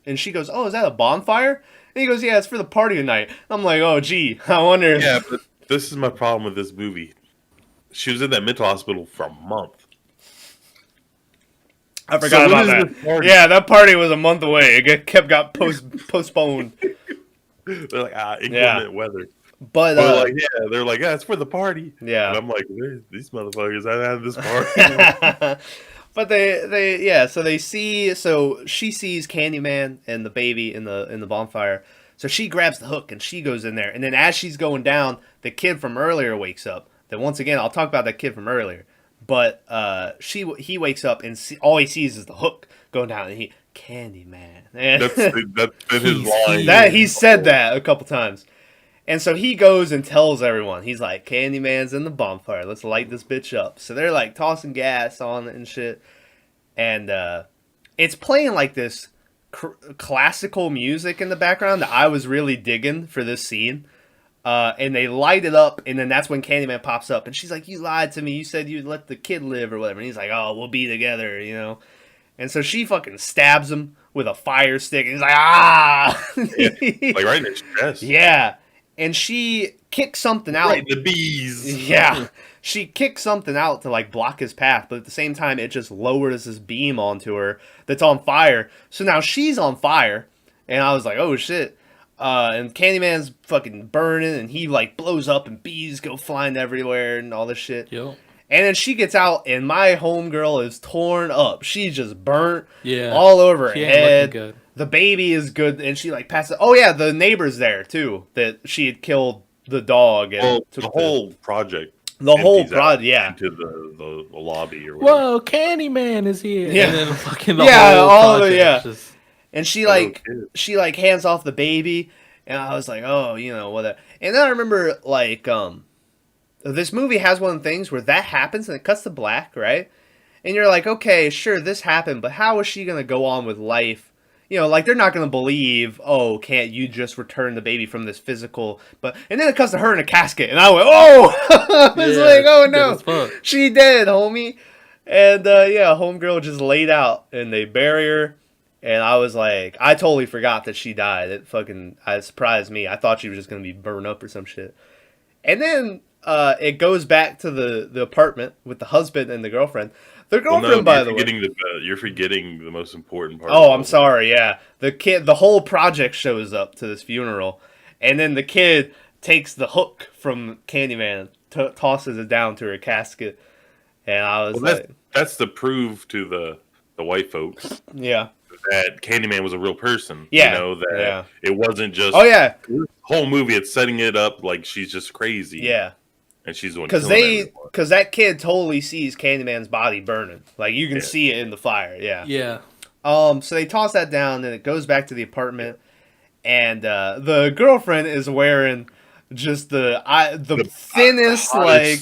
and she goes, "Oh, is that a bonfire?" And he goes, "Yeah, it's for the party tonight." I'm like, "Oh, gee, I wonder." Yeah, but this is my problem with this movie. She was in that mental hospital for a month. I forgot about that. Yeah, that party was a month away. It got postponed. They're like, inclement weather. But they're like, it's for the party. Yeah. And I'm like, these motherfuckers, I had this party. But so she sees Candyman and the baby in the bonfire. So she grabs the hook and she goes in there. And then as she's going down, the kid from earlier wakes up. Then once again, I'll talk about that kid from earlier. But he wakes up and all he sees is the hook going down, and Candyman. That's been his line. He said that a couple times. And so he goes and tells everyone. He's like, Candyman's in the bonfire. Let's light this bitch up. So they're like tossing gas on it and shit. And it's playing like this classical music in the background that I was really digging for this scene. And they light it up, and then that's when Candyman pops up. And she's like, you lied to me. You said you'd let the kid live or whatever. And he's like, oh, we'll be together, And so she fucking stabs him with a fire stick. And he's like, ah! Yeah, like right in his chest. Yeah. And she kicks something out. Right, the bees. Yeah. She kicks something out to like block his path, but at the same time, it just lowers this beam onto her that's on fire. So now she's on fire. And I was like, oh shit. And Candyman's fucking burning, and he like blows up, and bees go flying everywhere, and all this shit. Yep. And then she gets out, and my homegirl is torn up. She's just burnt Yeah. all over her She ain't head. looking good. The baby is good, and she like passes. Oh yeah, the neighbor's there too. That she had killed the dog. And Well, took the whole project. the whole empties out project, yeah. Into the lobby or whatever. Whoa, Candyman is here. Yeah. And then fucking the Yeah, whole all of it, project yeah. is just- And she kid. like hands off the baby, and I was like, oh, whatever. And then I remember like this movie has one of the things where that happens and it cuts to black, right? And you're like, okay, sure, this happened, but how is she gonna go on with life? Like they're not gonna believe, oh, can't you just return the baby from this physical? And then it cuts to her in a casket, and I went, oh, it's Yeah, like, oh dead no, as fuck. she dead, homie. And homegirl just laid out, and they bury her. And I was like, I totally forgot that she died. It surprised me. I thought she was just gonna be burned up or some shit. And then it goes back to the apartment with the husband and the girlfriend. The girlfriend, by the way. You're forgetting the most important part. Oh, I'm sorry. Yeah, the whole project shows up to this funeral, and then the kid takes the hook from Candyman, tosses it down to her casket, and I was that's to prove to the white folks. Yeah. That Candyman was a real person. Yeah. That it wasn't just. Oh yeah. The whole movie, it's setting it up like she's just crazy. Yeah. And she's the one because that kid totally sees Candyman's body burning. Like you can see it in the fire. Yeah. Yeah. So they toss that down, and it goes back to the apartment, and the girlfriend is wearing just the thinnest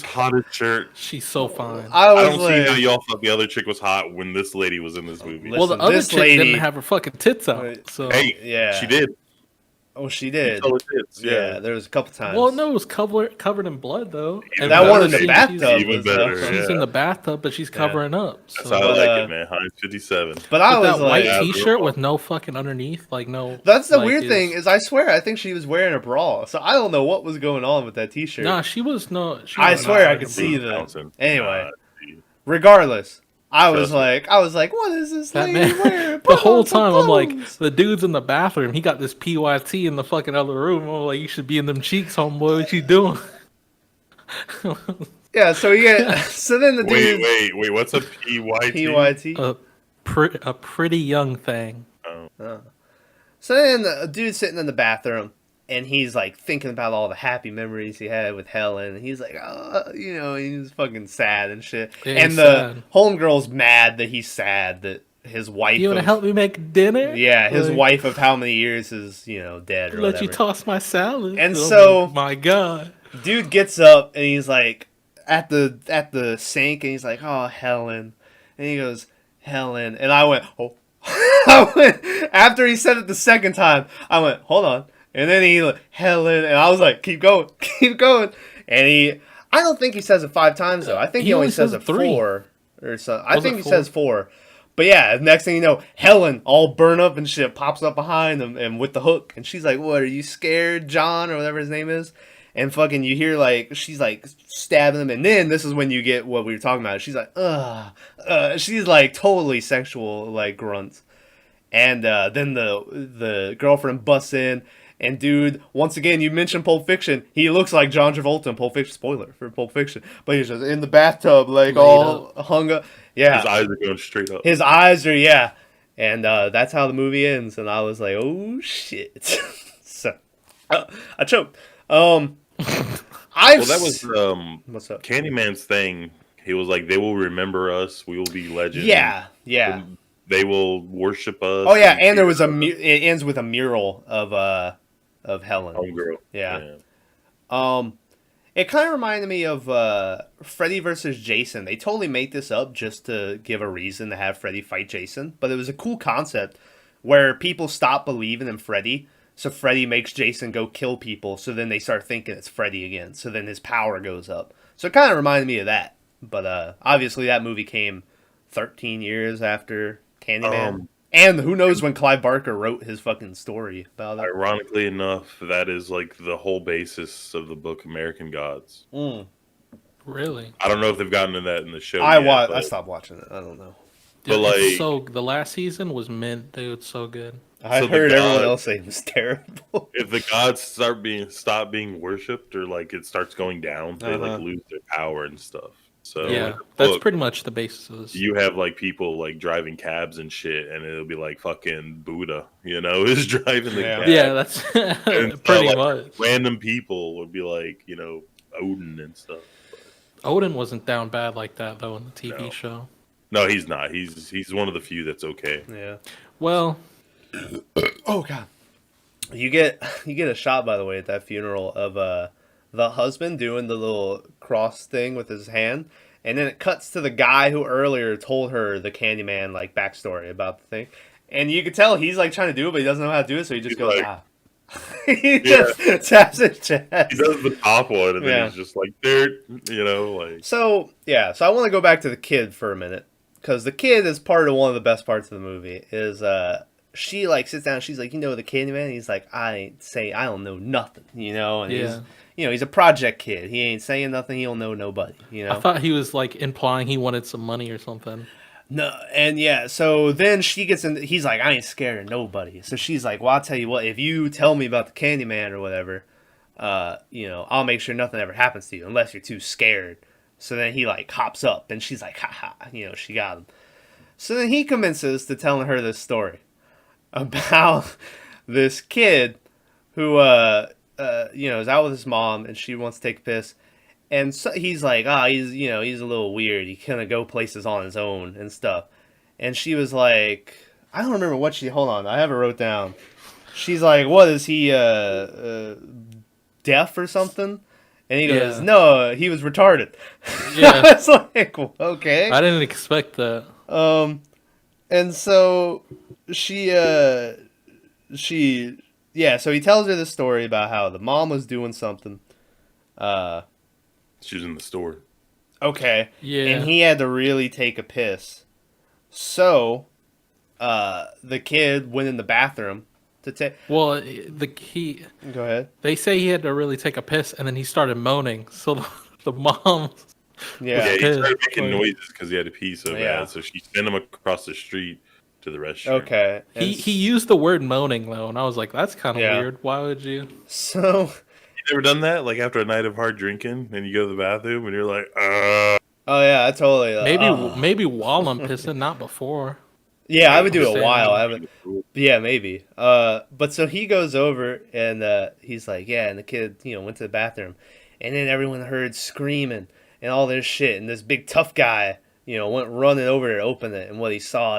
hottest shirt. She's so fine. I don't see how y'all thought the other chick was hot when this lady was in this movie. Well, the Listen, other this chick lady- didn't have her fucking tits out. So Hey, Yeah. she did. Oh, she did. So it is, Yeah, there was a couple times. well, no, it was covered in blood though. And that that one in the scene, bathtub even was better, She's yeah. in the bathtub, but she's covering up. So. That's how I like it, man. Heinz 57. But I With was that like, white T-shirt with no fucking underneath, like no. that's the like, weird thing is I swear I think she was wearing a bra, so I don't know what was going on with that T-shirt. Nah, she was no. She I was swear not I could see the. Bouncing. Anyway, Nah, regardless, I was Trust like, what is this That lady man, wearing? the Put whole on some time I'm like, clothes. the dude's in the bathroom. He got this PYT in the fucking other room. I'm like, you should be in them cheeks, homeboy. What you doing? Yeah, so so then the dude Wait. What's a PYT? PYT. A pretty young thing. So then a dude's sitting in the bathroom, and he's like thinking about all the happy memories he had with Helen. And he's like, he's fucking sad and shit. Yeah, and he's the sad. homegirl's mad that he's sad that his wife. You want to help me make dinner? Yeah, his Like, wife of how many years is dead or Let whatever. you toss my salad. And I'm so- like, my God. Dude gets up and he's like at the sink, and he's like, oh, Helen, and he goes, Helen, and I went, oh. After he said it the second time, I went, hold on. And then he like, Helen, and I was like, keep going. And I don't think he says it 5 times though. I think he only says it 3. 4 or so. I Was think it he 4? says 4. But yeah, next thing you know, Helen, all burnt up and shit, pops up behind him and with the hook, and she's like, "What? Are you scared, John, or whatever his name is?" And fucking, you hear like she's like stabbing him, and then this is when you get what we were talking about. She's like, "Ugh," she's like totally sexual, like grunts. And then the girlfriend busts in, and dude, once again, you mentioned Pulp Fiction. He looks like John Travolta in Pulp Fiction. Spoiler for Pulp Fiction, but he's just in the bathtub, like Laid all hung up. Yeah, His eyes are going straight up. his eyes are, yeah. And that's how the movie ends. And I was like, oh shit. So I choked. Well, that was What's up? Candyman's thing. He was like, they will remember us. We will be legends. Yeah. They will worship us. Oh yeah, and there was it ends with a mural of Helen. Homegirl. Yeah. It kind of reminded me of Freddy versus Jason. They totally made this up just to give a reason to have Freddy fight Jason, but it was a cool concept where people stop believing in Freddy, so Freddy makes Jason go kill people, so then they start thinking it's Freddy again, so then his power goes up. So it kind of reminded me of that, but obviously that movie came 13 years after Candyman. And who knows when Clive Barker wrote his fucking story about it. Ironically enough, that is like the whole basis of the book American Gods. Really? I don't know if they've gotten to that in the show I stopped watching it. I don't know. Dude, But it's like, so the last season was mint, dude. It's so good. I So heard everyone else say it was terrible. if the gods stop being worshipped, or like it starts going down, they like lose their power and stuff. So Yeah, in the that's book, pretty much the basis of this. you have like people like driving cabs and shit, and it'll be like fucking Buddha, is driving the cab. Yeah, that's And pretty like, much. random people would be like, Odin and stuff. Odin wasn't down bad like that though in the TV No. show. No, he's not. He's one of the few that's okay. Yeah. Well, oh god. You get a shot, by the way, at that funeral of the husband doing the little cross thing with his hand, and then it cuts to the guy who earlier told her the Candyman like backstory about the thing, and you can tell he's like trying to do it, but he doesn't know how to do it, so he just goes like, ah. He just taps his chest. He does the top one, and Yeah. then he's just like, dirt, like. So I want to go back to the kid for a minute, because the kid is part of one of the best parts of the movie. Is she like sits down, she's like, the Candyman. And he's like, I don't know nothing, and he's a project kid. He ain't saying nothing. He don't know nobody, I thought he was like implying he wanted some money or something. No, and yeah, so then she gets in. He's like, I ain't scared of nobody. So she's like, well, I'll tell you what. If you tell me about the Candyman or whatever, I'll make sure nothing ever happens to you unless you're too scared. So then he like hops up, and she's like, ha ha, she got him. So then he commences to telling her this story about this kid who is out with his mom, and she wants to take a piss. And so he's like, he's a little weird. He kind of go places on his own and stuff. And she was like, I don't remember what hold on, I have it wrote down. She's like, what is he, deaf or something? And he goes, no, he was retarded. Yeah. I was like, well, okay. I didn't expect that. And so so he tells her this story about how the mom was doing something. She was in the store. Okay. Yeah. And he had to really take a piss. So, the kid went in the bathroom to take. Well, Go ahead. They say he had to really take a piss, and then he started moaning. So the mom. Yeah. Yeah, he pissed. started making noises because he had to pee so Yeah. bad. So she sent him across the street to the restroom. Okay. And He used the word moaning though, and I was like, that's kind of weird. Why would you? So. You ever done that? Like after a night of hard drinking, and you go to the bathroom, and you're like, Oh yeah, I totally. Maybe while I'm pissing, not before. Yeah, I would do it Understand. while I haven't. Yeah, maybe. But so he goes over and he's like, yeah, and the kid, went to the bathroom, and then everyone heard screaming and all this shit, and this big tough guy, went running over to open it, and what he saw,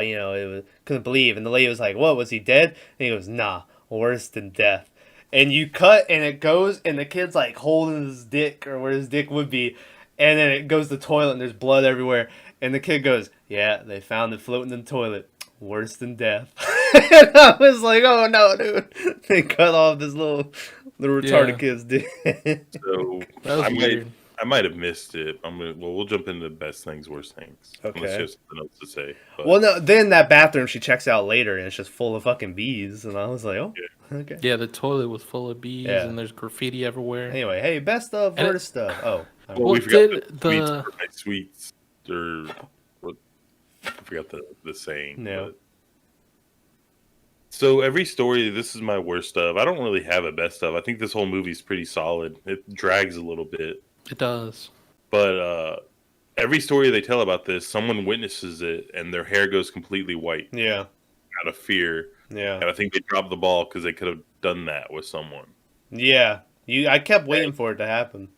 couldn't believe, and the lady was like, what, was he dead? And he goes, nah, worse than death. And you cut, and it goes, and the kid's like holding his dick, or where his dick would be, and then it goes to the toilet, and there's blood everywhere, and the kid goes, yeah, they found it floating in the toilet. Worse than death. And I was like, oh no, dude. They cut off this little retarded kid's dick. So That was weird. I might have missed it. We'll jump into best things, worst things. Okay. Unless you have something else to say. But, Well, no, then that bathroom she checks out later, and it's just full of fucking bees, and I was like, oh, okay. Yeah, the toilet was full of bees, and there's graffiti everywhere. Anyway, hey, best of, And worst stuff. Oh. well, we forgot the sweets, or what? I forgot the saying. No. But. So every story, this is my worst of. I don't really have a best of. I think this whole movie's pretty solid. It drags a little bit. It does. But every story they tell about this, someone witnesses it, and their hair goes completely white. Yeah. Out of fear. Yeah. And I think they dropped the ball because they could have done that with someone. Yeah. I kept waiting for it to happen.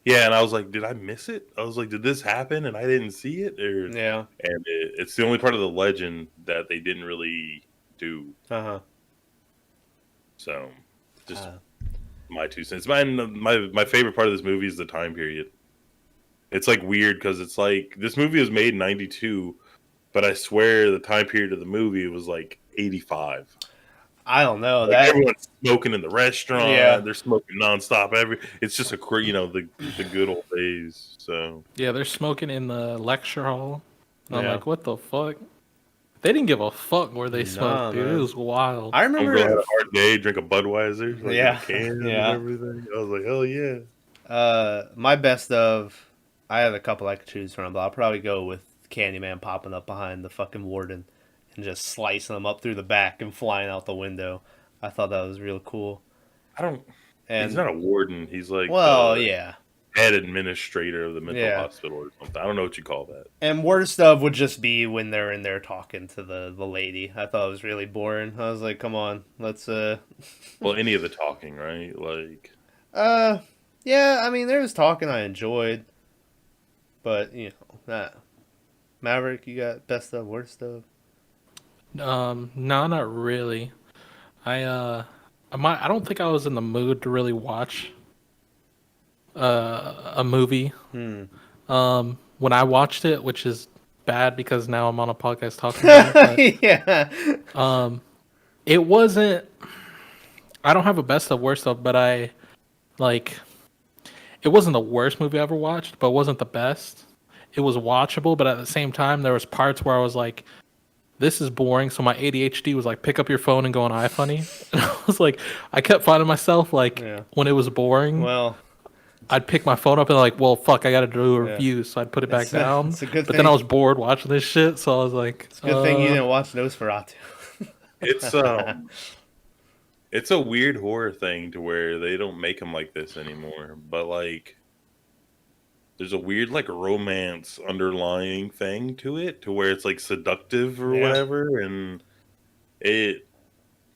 Yeah, and I was like, did I miss it? I was like, did this happen and I didn't see it? Yeah. And it's the only part of the legend that they didn't really do. Uh-huh. So, just my 2 cents. My favorite part of this movie is the time period. It's like weird because it's like this movie was made in 92, but I swear the time period of the movie was like 85. I don't know. Like that everyone's smoking in the restaurant. Yeah. They're smoking nonstop. It's just the good old days. So Yeah, they're smoking in the lecture hall. I'm Yeah. like, what the fuck? They didn't give a fuck where they smoked, dude. Man. It was wild. I Some girl remember. had a hard day, drink a Budweiser, like in a can and Yeah. everything. I was like, hell yeah. My best of. I have a couple I could choose from, but I'll probably go with Candyman popping up behind the fucking warden and just slicing them up through the back and flying out the window. I thought that was real cool. He's not a warden. He's like yeah. head administrator of the mental Yeah. hospital or something. I don't know what you call that. And worst of would just be when they're in there talking to the lady. I thought it was really boring. I was like, come on, let's Well, any of the talking, right? Like, yeah, I mean there was talking I enjoyed. But, you know, Maverick, you got best of, worst of? No, not really. I don't think I was in the mood to really watch a movie. When I watched it, which is bad because now I'm on a podcast talking about it. Yeah. It wasn't. I don't have a best of, worst of, but it wasn't the worst movie I ever watched, but it wasn't the best. It was watchable, but at the same time, there was parts where I was like, this is boring. So my ADHD was like, pick up your phone and go on iFunny. And I was like, I kept finding myself when it was boring, Well, I'd pick my phone up and like, well, fuck, I got to do a review. So I'd put it back down. It's a good but thing. then I was bored watching this shit. So I was like, It's a good thing you didn't watch Nosferatu. It's a weird horror thing to where they don't make them like this anymore. But like, there's a weird like romance underlying thing to it, to where it's like seductive or whatever, and I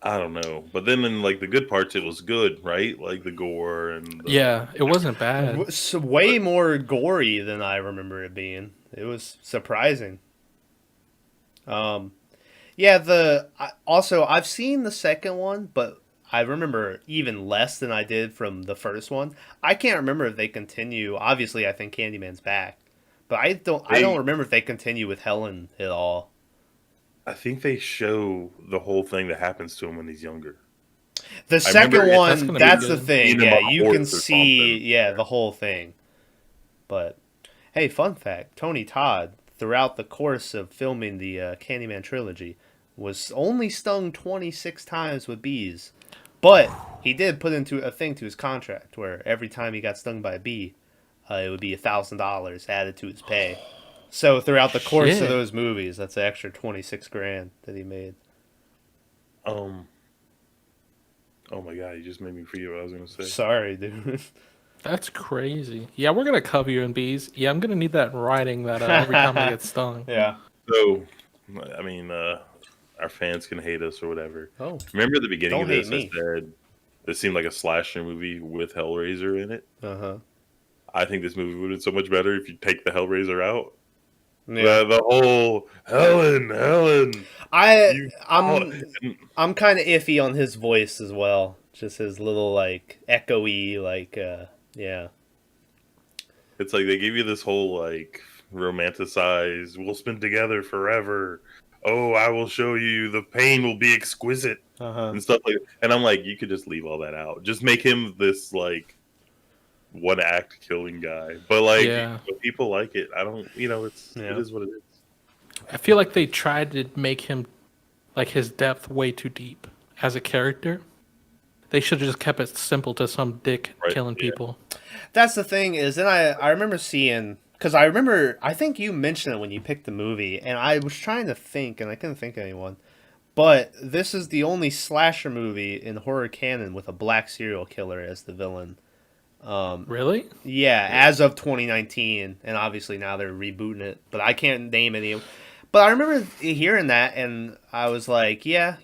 don't know. But then in like the good parts, it was good, right? Like the gore and it wasn't bad. It's way more gory than I remember it being. It was surprising. Yeah, I've seen the second one, but I remember even less than I did from the first one. I can't remember if they continue. Obviously, I think Candyman's back, but I don't remember if they continue with Helen at all. I think they show the whole thing that happens to him when he's younger. The second one, that's the good. thing. Yeah, you can see the whole thing. But hey, fun fact: Tony Todd, throughout the course of filming the Candyman trilogy, was only stung 26 times with bees. But he did put into a thing to his contract where every time he got stung by a bee, it would be $1,000 added to his pay. So throughout the course of those movies, that's an extra $26,000 that he made. Oh my god, you just made me forget what I was gonna say. Sorry, dude. That's crazy. Yeah, we're gonna cover you in bees. Yeah, I'm gonna need that in writing that every time I get stung. Yeah. So, I mean, our fans can hate us or whatever. Oh. Remember the beginning Don't of this? hate me. I said this seemed like a slasher movie with Hellraiser in it. I think this movie would have been so much better if you take the Hellraiser out. Yeah. The whole Helen. I'm kind of iffy on his voice as well. Just his little like echoey yeah. It's like they give you this whole like romanticized, we'll spend together forever. Oh, I will show you, the pain will be exquisite and stuff like that. And I'm like, you could just leave all that out. Just make him this like one act killing guy. But like but people like it. I don't, it is what it is. I feel like they tried to make him like his depth way too deep as a character. They should have just kept it simple to some dick killing people. That's the thing is, and I remember seeing, because I think you mentioned it when you picked the movie, and I was trying to think, and I couldn't think of anyone. But this is the only slasher movie in horror canon with a black serial killer as the villain. Really? Yeah, as of 2019, and obviously now they're rebooting it, but I can't name any. But I remember hearing that, and I was like, but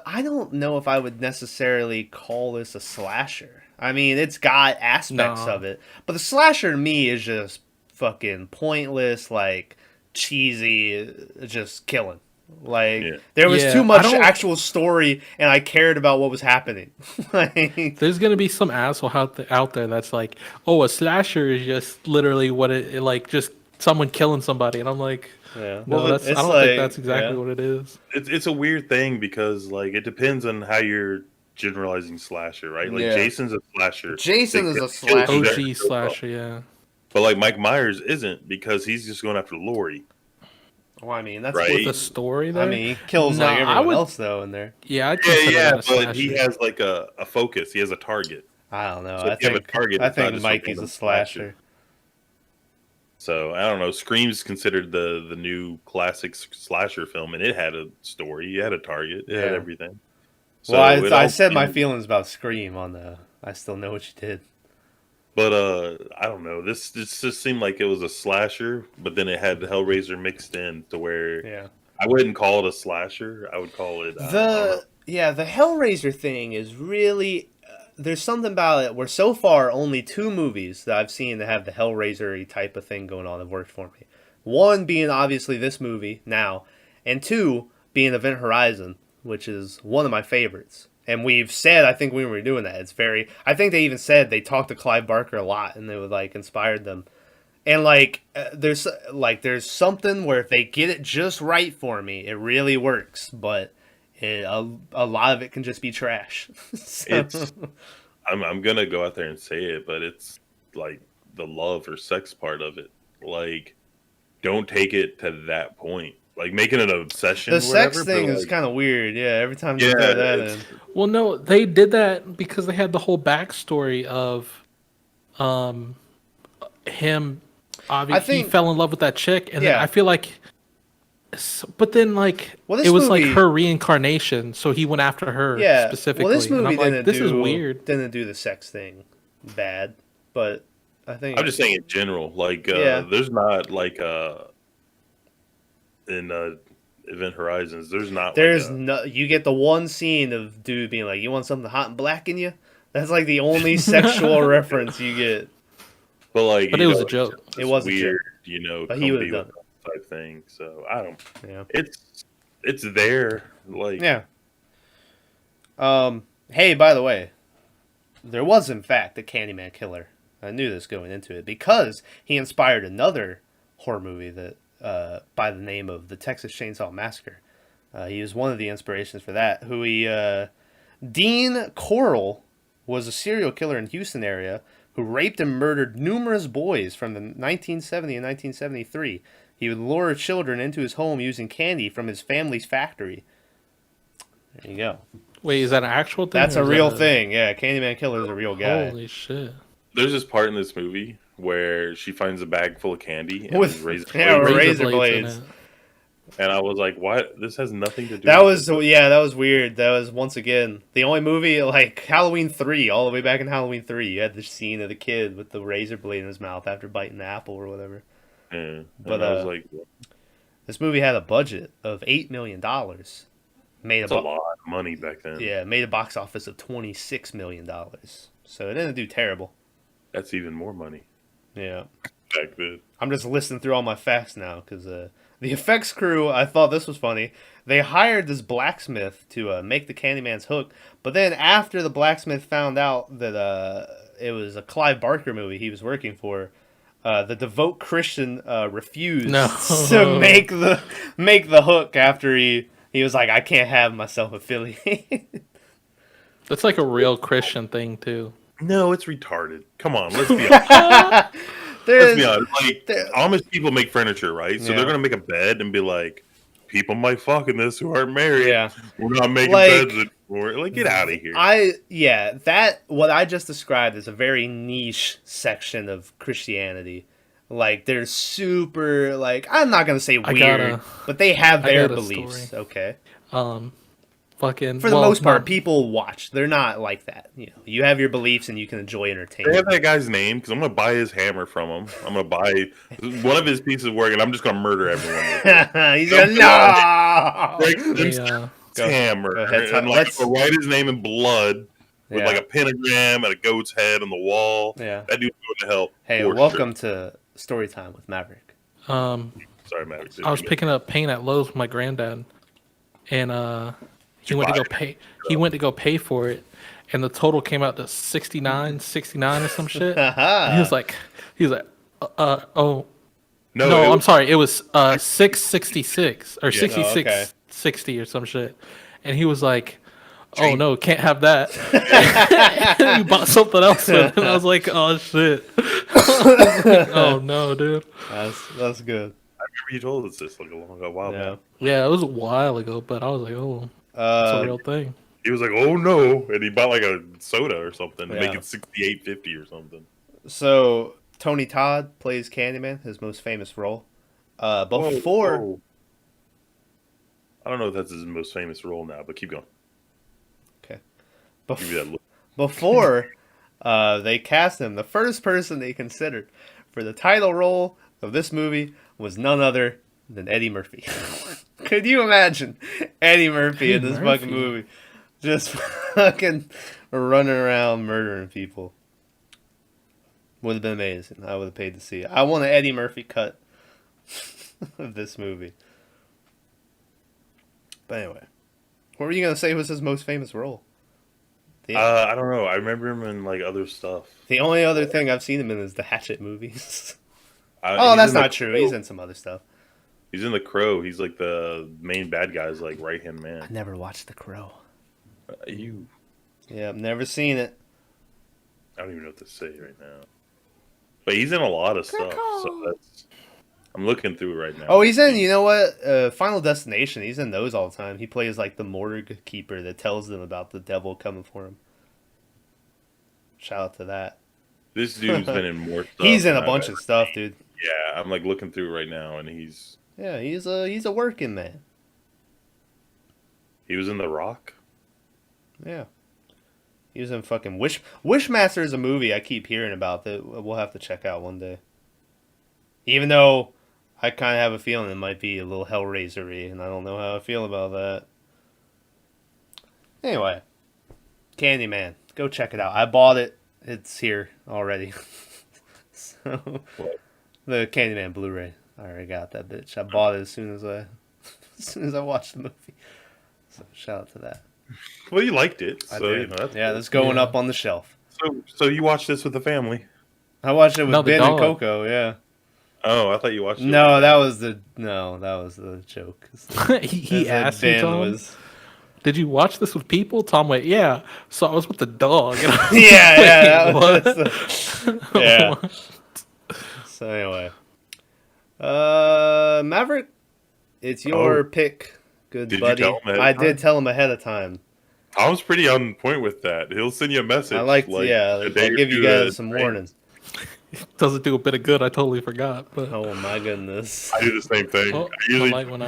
I don't know if I would necessarily call this a slasher. I mean, it's got aspects of it, but the slasher to me is just fucking pointless, like cheesy, just killing. Like there was too much actual story, and I cared about what was happening. There's gonna be some asshole out there that's like, "Oh, a slasher is just literally what it like, just someone killing somebody," and I'm like, Yeah. No, I don't think that's exactly what it is. It's a weird thing because like it depends on how you're generalizing slasher, right? Like Jason's a slasher. Jason is a slasher. OG slasher, yeah. But like Mike Myers isn't, because he's just going after Lori. Well, I mean, that's right. With a story there. I mean, he kills like everyone else though in there. Yeah, I'd consider that a slasher. But he has like a focus. He has a target. I don't know. So if you have a target, I it's not think just Mikey's a slasher. So I don't know. Scream's considered the new classic slasher film, and it had a story. It had a target. It had everything. So well, I said my feelings about Scream on the I Still Know What You Did. But I don't know. This just seemed like it was a slasher, but then it had Hellraiser mixed in to where I wouldn't call it a slasher. I would call it the Hellraiser thing is really there's something about it where so far only 2 movies that I've seen that have the Hellraiser type of thing going on have worked for me. One being obviously this movie now, and 2 being Event Horizon, which is one of my favorites. And we've said, I think when we were doing that, it's very. I think they even said they talked to Clive Barker a lot, and they would like inspired them. And there's something where if they get it just right for me, it really works. But a lot of it can just be trash. I'm gonna go out there and say it, but it's like the love or sex part of it. Like, don't take it to that point. Like making an obsession. The sex thing is kind of weird. Yeah, every time you throw that in. Well, no, they did that because they had the whole backstory of him. Obviously, he fell in love with that chick, and then I feel like. But then, like, it was like her reincarnation, so he went after her specifically. Well, this movie is weird. Didn't do the sex thing bad, but I think I'm just saying in general. Like, there's not like in Event Horizons, you get the one scene of dude being like, "You want something hot and black in you?" That's like the only sexual reference you get. But it was a joke. It was weird, a joke. But he would have done it. Type thing. So I don't. Yeah. It's there. Like Hey, by the way, there was in fact a Candyman Killer. I knew this going into it because he inspired another horror movie that by the name of the Texas Chainsaw Massacre. He was one of the inspirations for that. Dean Corll was a serial killer in Houston area who raped and murdered numerous boys from the 1970 and 1973. He would lure children into his home using candy from his family's factory. There you go. Wait, is that an actual thing? That's a real thing. Yeah, Candyman Killer is a real guy. Holy shit. There's this part in this movie where she finds a bag full of candy and with razor blades. And I was like, "What? This has nothing to do." That was weird. That was once again the only movie like Halloween 3, all the way back in Halloween 3. You had the scene of the kid with the razor blade in his mouth after biting the apple or whatever. Yeah, but I was like, this movie had a budget of $8 million. That's a lot of money back then. Yeah, made a box office of $26 million. So it didn't do terrible. That's even more money. Yeah. Back then. I'm just listening through all my facts now because the effects crew, I thought this was funny. They hired this blacksmith to make the Candyman's hook, but then after the blacksmith found out that it was a Clive Barker movie he was working for, the devout Christian refused to make the hook after he was like, I can't have myself affiliated. That's like a real Christian thing too. No, it's retarded. Come on, let's be honest. Let's be honest. Like, Amish people make furniture, right? So they're gonna make a bed and be like, people might fuck in this who aren't married. Yeah, we're not making beds anymore. Like, get out of here. What I just described is a very niche section of Christianity. Like, they're super, like, I'm not gonna say weird, but they have their beliefs. Story. Okay. For the most part, people watch. They're not like that. You have your beliefs and you can enjoy entertainment. They have that guy's name because I'm gonna buy his hammer from him. I'm gonna buy one of his pieces of work and I'm just gonna murder everyone. He's gonna break his hammer and like write his name in blood with like a pentagram and a goat's head on the wall. Yeah, that dude's going to hell. Hey, welcome to Story Time with Maverick. Sorry, Maverick. I was picking up paint at Lowe's with my granddad, and he went to go pay. He went to go pay for it, and the total came out to $69 or some shit. And he was like, oh, no, I'm sorry, it was $666 or $66.60 or some shit, and he was like, oh no, can't have that. And he bought something else with it, and I was like, oh shit. Oh no, dude. That's good. I remember you told us this like a while back. Yeah, it was a while ago, but I was like, oh, it's a real thing. He was like, "Oh no!" and he bought like a soda or something to make Yeah. it $68.50 or something. So Tony Todd plays Candyman, his most famous role. Before Whoa. I don't know if that's his most famous role now, but keep going. okay, Give me that look. before they cast him, the first person they considered for the title role of this movie was none other than Eddie Murphy. Could you imagine Eddie Murphy in this fucking movie? Just fucking running around murdering people. Would have been amazing. I would have paid to see it. I want an Eddie Murphy cut of this movie. But anyway, what were you going to say was his most famous role? I don't know. I remember him in like other stuff. The only other thing I've seen him in is the Hatchet movies. Oh, that's not true. He's in some other stuff. He's in The Crow. He's like the main bad guy's like right-hand man. I never watched The Crow. Yeah, I've never seen it. I don't even know what to say right now. But he's in a lot of stuff. So that's. I'm looking through it right now. Oh, he's in, you know what? Final Destination. He's in those all the time. He plays like the morgue keeper that tells them about the devil coming for him. Shout out to that. This dude's been in more stuff. He's in a bunch of stuff, dude. Yeah, I'm like looking through right now, and he's a working man. He was in The Rock. Yeah. He was in fucking Wishmaster is a movie I keep hearing about that we'll have to check out one day. Even though I kind of have a feeling it might be a little Hellraiser-y, and I don't know how I feel about that. Anyway, Candyman. Go check it out. I bought it. It's here already. So, the Candyman Blu-ray. I already got that bitch. I bought it as soon as I watched the movie. So shout out to that. Well, you liked it. So, I did. you know, that's that's going up on the shelf. So you watched this with the family? I watched it with Ben and Coco, yeah. Oh, I thought you watched it. That was the joke. he asked me, Tom, did you watch this with people? Tom went, yeah. So I was with the dog. And yeah. So anyway. Maverick, it's your pick, good buddy. I did tell him ahead of time. Tom's pretty on point with that. He'll send you a message. I I'll give you guys some warnings. It doesn't do a bit of good. I totally forgot. But oh my goodness! I do the same thing.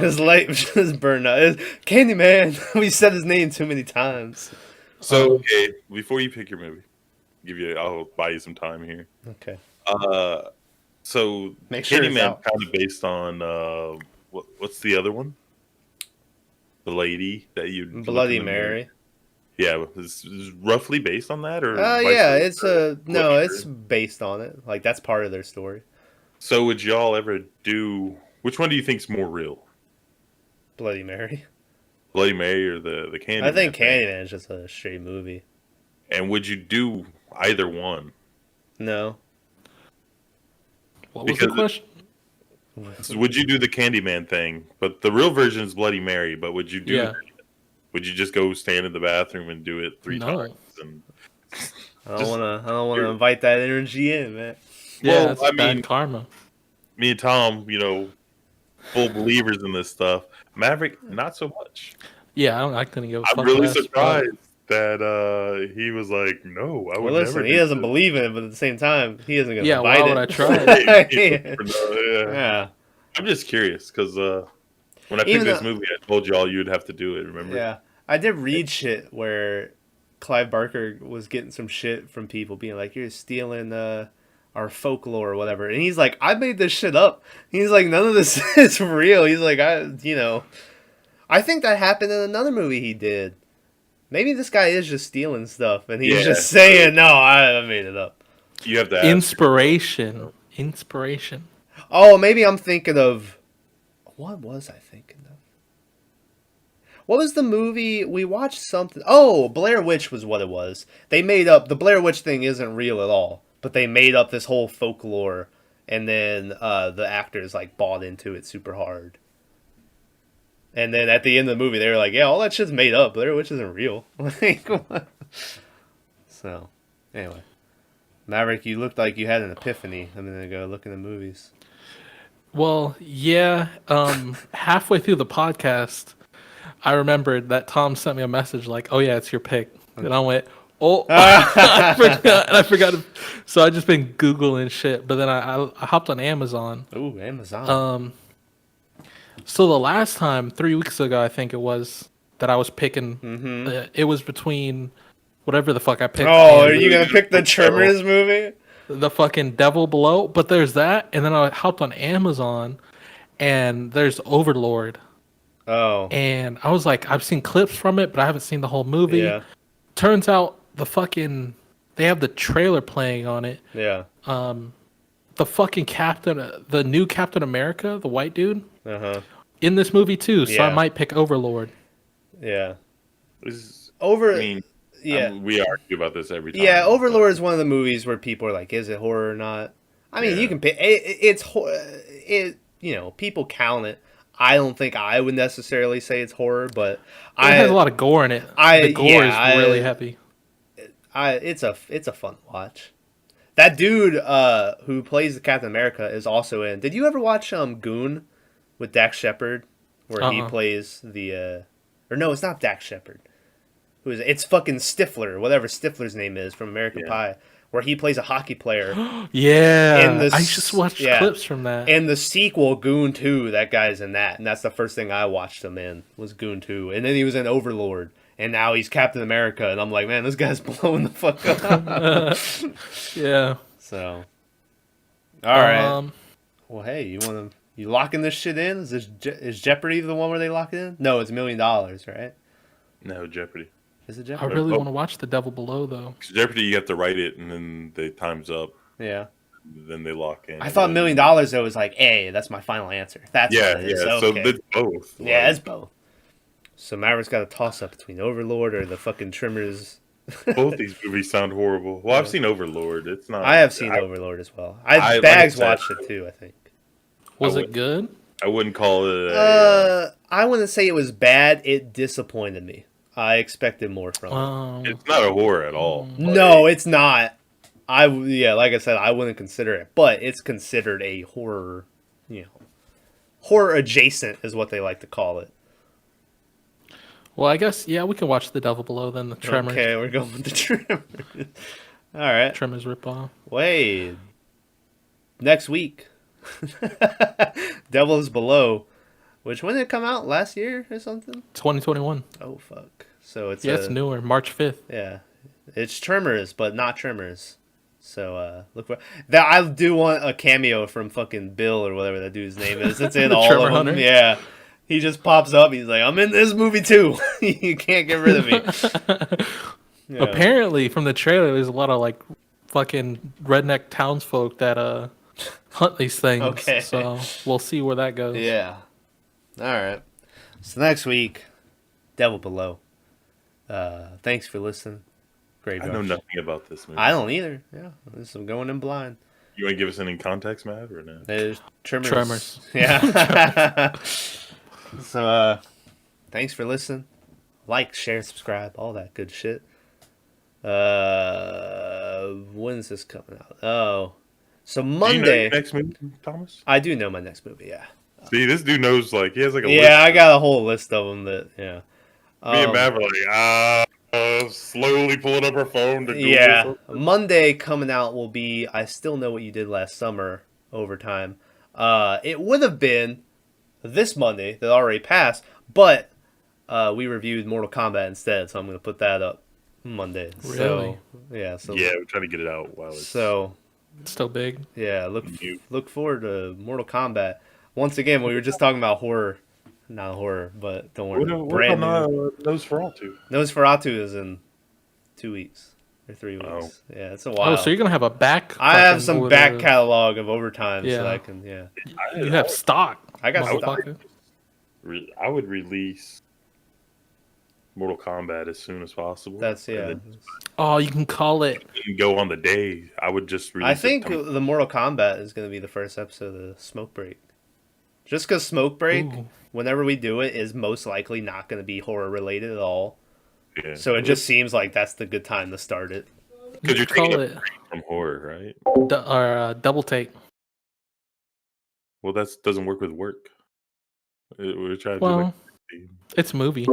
His light just burned out. Candyman. We said his name too many times. So okay, before you pick your movie, I'll buy you some time here. Okay. So make sure Candyman kind of based on what's the other one? The lady that you Bloody Mary. Yeah, is roughly based on that, or it's based on it. Like that's part of their story. So would y'all ever do? Which one do you think's more real? Bloody Mary. Bloody Mary or the Candyman? I think Candyman is just a straight movie. And would you do either one? No. What was the question? Would you do the Candyman thing? But the real version is Bloody Mary. But would you do? Yeah. Would you just go stand in the bathroom and do it 3 times? And I don't wanna invite that energy in, man. Yeah, that's bad karma. Me and Tom, full believers in this stuff. Maverick, not so much. Yeah, I couldn't go. I'm really surprised that he was like, "No, I would never." He doesn't believe in it, but at the same time, he isn't going to invite why it. would I try? Yeah. I'm just curious because when I picked this movie, I told y'all you'd have to do it. Remember? Yeah, I did read shit where Clive Barker was getting some shit from people being like, "You're stealing our folklore or whatever," and he's like, "I made this shit up." He's like, "None of this is real." He's like, I think that happened in another movie he did. Maybe this guy is just stealing stuff, and he's just saying, "No, I made it up." You have to ask Inspiration. Oh, maybe I'm thinking of... What was I thinking of? What was the movie? We watched something... Oh, Blair Witch was what it was. They made up... The Blair Witch thing isn't real at all, but they made up this whole folklore, and then the actors bought into it super hard. And then at the end of the movie, they were like, "Yeah, all that shit's made up. Blair Witch isn't real." So, anyway. Maverick, you looked like you had an epiphany a minute ago looking at movies. Well, yeah. Halfway through the podcast, I remembered that Tom sent me a message like, "Oh yeah, it's your pick," and I went, "Oh, I forgot." And I forgot. So I just been googling shit, but then I hopped on Amazon. Ooh, Amazon. So the last time, 3 weeks ago, I think it was that I was picking. It was between whatever the fuck I picked. Oh, are and you gonna pick the Tremors movie? the fucking Devil Below? But there's that, and then I hopped on Amazon, and there's Overlord. Oh, And I was like, I've seen clips from it, but I haven't seen the whole movie. yeah, Turns out they have the trailer playing on it. yeah. The fucking the new Captain America, the white dude, Uh-huh. in this movie too. So I Yeah. might pick Overlord. Yeah. This- Over. I mean, yeah. we argue about this every time. Yeah, Overlord is one of the movies where people are like, "Is it horror or not?" I mean, you Yeah. can pick. It's it. You know, people count it. I don't think I would necessarily say it's horror, but It has a lot of gore in it. The gore is really heavy. It's a fun watch. That dude who plays the Captain America is also in. Did you ever watch Goon with Dax Shepard, where he plays the or no, it's not Dax Shepard. Who is it? It's fucking Stifler, whatever Stifler's name is from American Pie, where he plays a hockey player. Yeah, I just watched clips from that. In the sequel, Goon 2, that guy's in that, and that's the first thing I watched him in was Goon 2, and then he was in Overlord, and now he's Captain America, and I'm like, man, this guy's blowing the fuck up. Yeah. So, all right. Well, hey, you locking this shit in? Is Jeopardy the one where they lock it in? No, it's $1 million, right? No, Jeopardy. Is it I Jeopardy? really want to watch The Devil Below though. 'Cause Jeopardy, you have to write it, and then the time's up. Yeah. Then they lock in. I thought $1 million though was like, hey, that's my final answer. That's Yeah, what it is. yeah. Okay. So it's both. Yeah, it's both. So Maverick's got a toss up between Overlord or the fucking Trimmers. Both these movies sound horrible. Well, I've seen Overlord. It's not. I have seen Overlord as well. I Bags like I said, watched it too, I think. Was it good? I wouldn't call it. I wouldn't say it was bad. It disappointed me. I expected more from it. It's not a horror at all. No, it's not. Like I said, I wouldn't consider it, but it's considered a horror. Horror adjacent is what they like to call it. Well, I guess we can watch The Devil Below then. The Tremors. Okay, we're going with the Tremors. All right. Tremors ripoff. Wait. Next week, Devil's Below. Which when did it come out? Last year or something? 2021. Oh fuck! So it's it's newer, March 5th. Yeah, it's Tremors, but not Tremors. So look for that. I do want a cameo from fucking Bill or whatever that dude's name is. It's in all Tremor of them. Hunter? Yeah, he just pops up. He's like, "I'm in this movie too. You can't get rid of me." Yeah. Apparently, from the trailer, there's a lot of like fucking redneck townsfolk that hunt these things. Okay. So we'll see where that goes. Yeah. All right. So next week, Devil Below. Thanks for listeing. Great. I know nothing about this movie. I don't either. Yeah, this is going in blind. You want to give us any context, Matt, or no? There's Tremors. Tremors. Yeah. So, thanks for listening. Like, share, subscribe, all that good shit. When's this coming out? Oh, so Monday. Do you know your next movie, Thomas? I do know my next movie. Yeah. See, this dude knows, like, he has, like, a Yeah, list. I got a whole list of them that. Yeah. Me and Matt were like, slowly pulling up our phone to Google Yeah. something. Monday coming out will be I Still Know What You Did Last Summer overtime. It would have been this Monday that already passed, but we reviewed Mortal Kombat instead, so I'm going to put that up Monday. Really? So, Yeah, we're trying to get it out while it's... So, It's still big. yeah, look forward to Mortal Kombat. Once again, we were just talking about horror. Not horror, but don't worry. What about Nosferatu? Nosferatu is in 2 weeks or 3 weeks. Oh. Yeah, it's a while. Oh, so you're gonna have a back? I have fucking some order. back catalog of overtime, so Yeah. I can. Yeah, You have stock. I got stock. motherfucker. I would release Mortal Kombat as soon as possible. That's and yeah. then Oh, you can call it. go on the day. I would just release I think it the Mortal Kombat is going to be the first episode of Smoke Break. Just because Smoke Break, Ooh. whenever we do it, is most likely not going to be horror related at all. Yeah. So it just seems like that's the good time to start it. because you're call taking it a break from horror, right? double take. Well, that doesn't work with work. We're trying to do Well, like. it's a movie.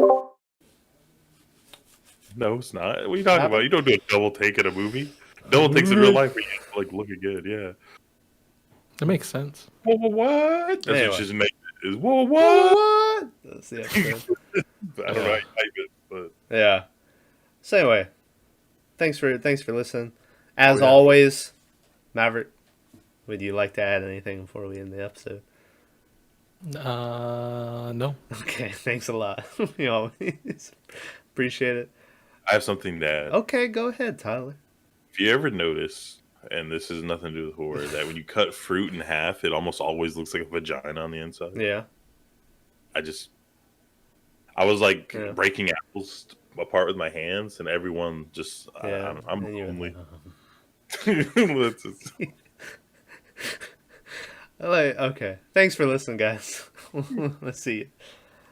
No, it's not. What are you talking about? You don't do a double take in a movie. Double takes in real life, but you like looking good. Yeah. It makes sense. Whoa, what? That's Anyway. what she's making. Is whoa, what? That's the episode. I don't know how you type it, but Yeah. So anyway, thanks for listening. As always, Maverick, would you like to add anything before we end the episode? No. Okay, thanks a lot. You always appreciate it. I have something to add. Okay, go ahead, Tyler. If you ever notice, and this has nothing to do with horror, that when you cut fruit in half, it almost always looks like a vagina on the inside. Yeah. I was like breaking apples apart with my hands, and everyone just I'm lonely. Okay. Thanks for listening, guys. Let's see you.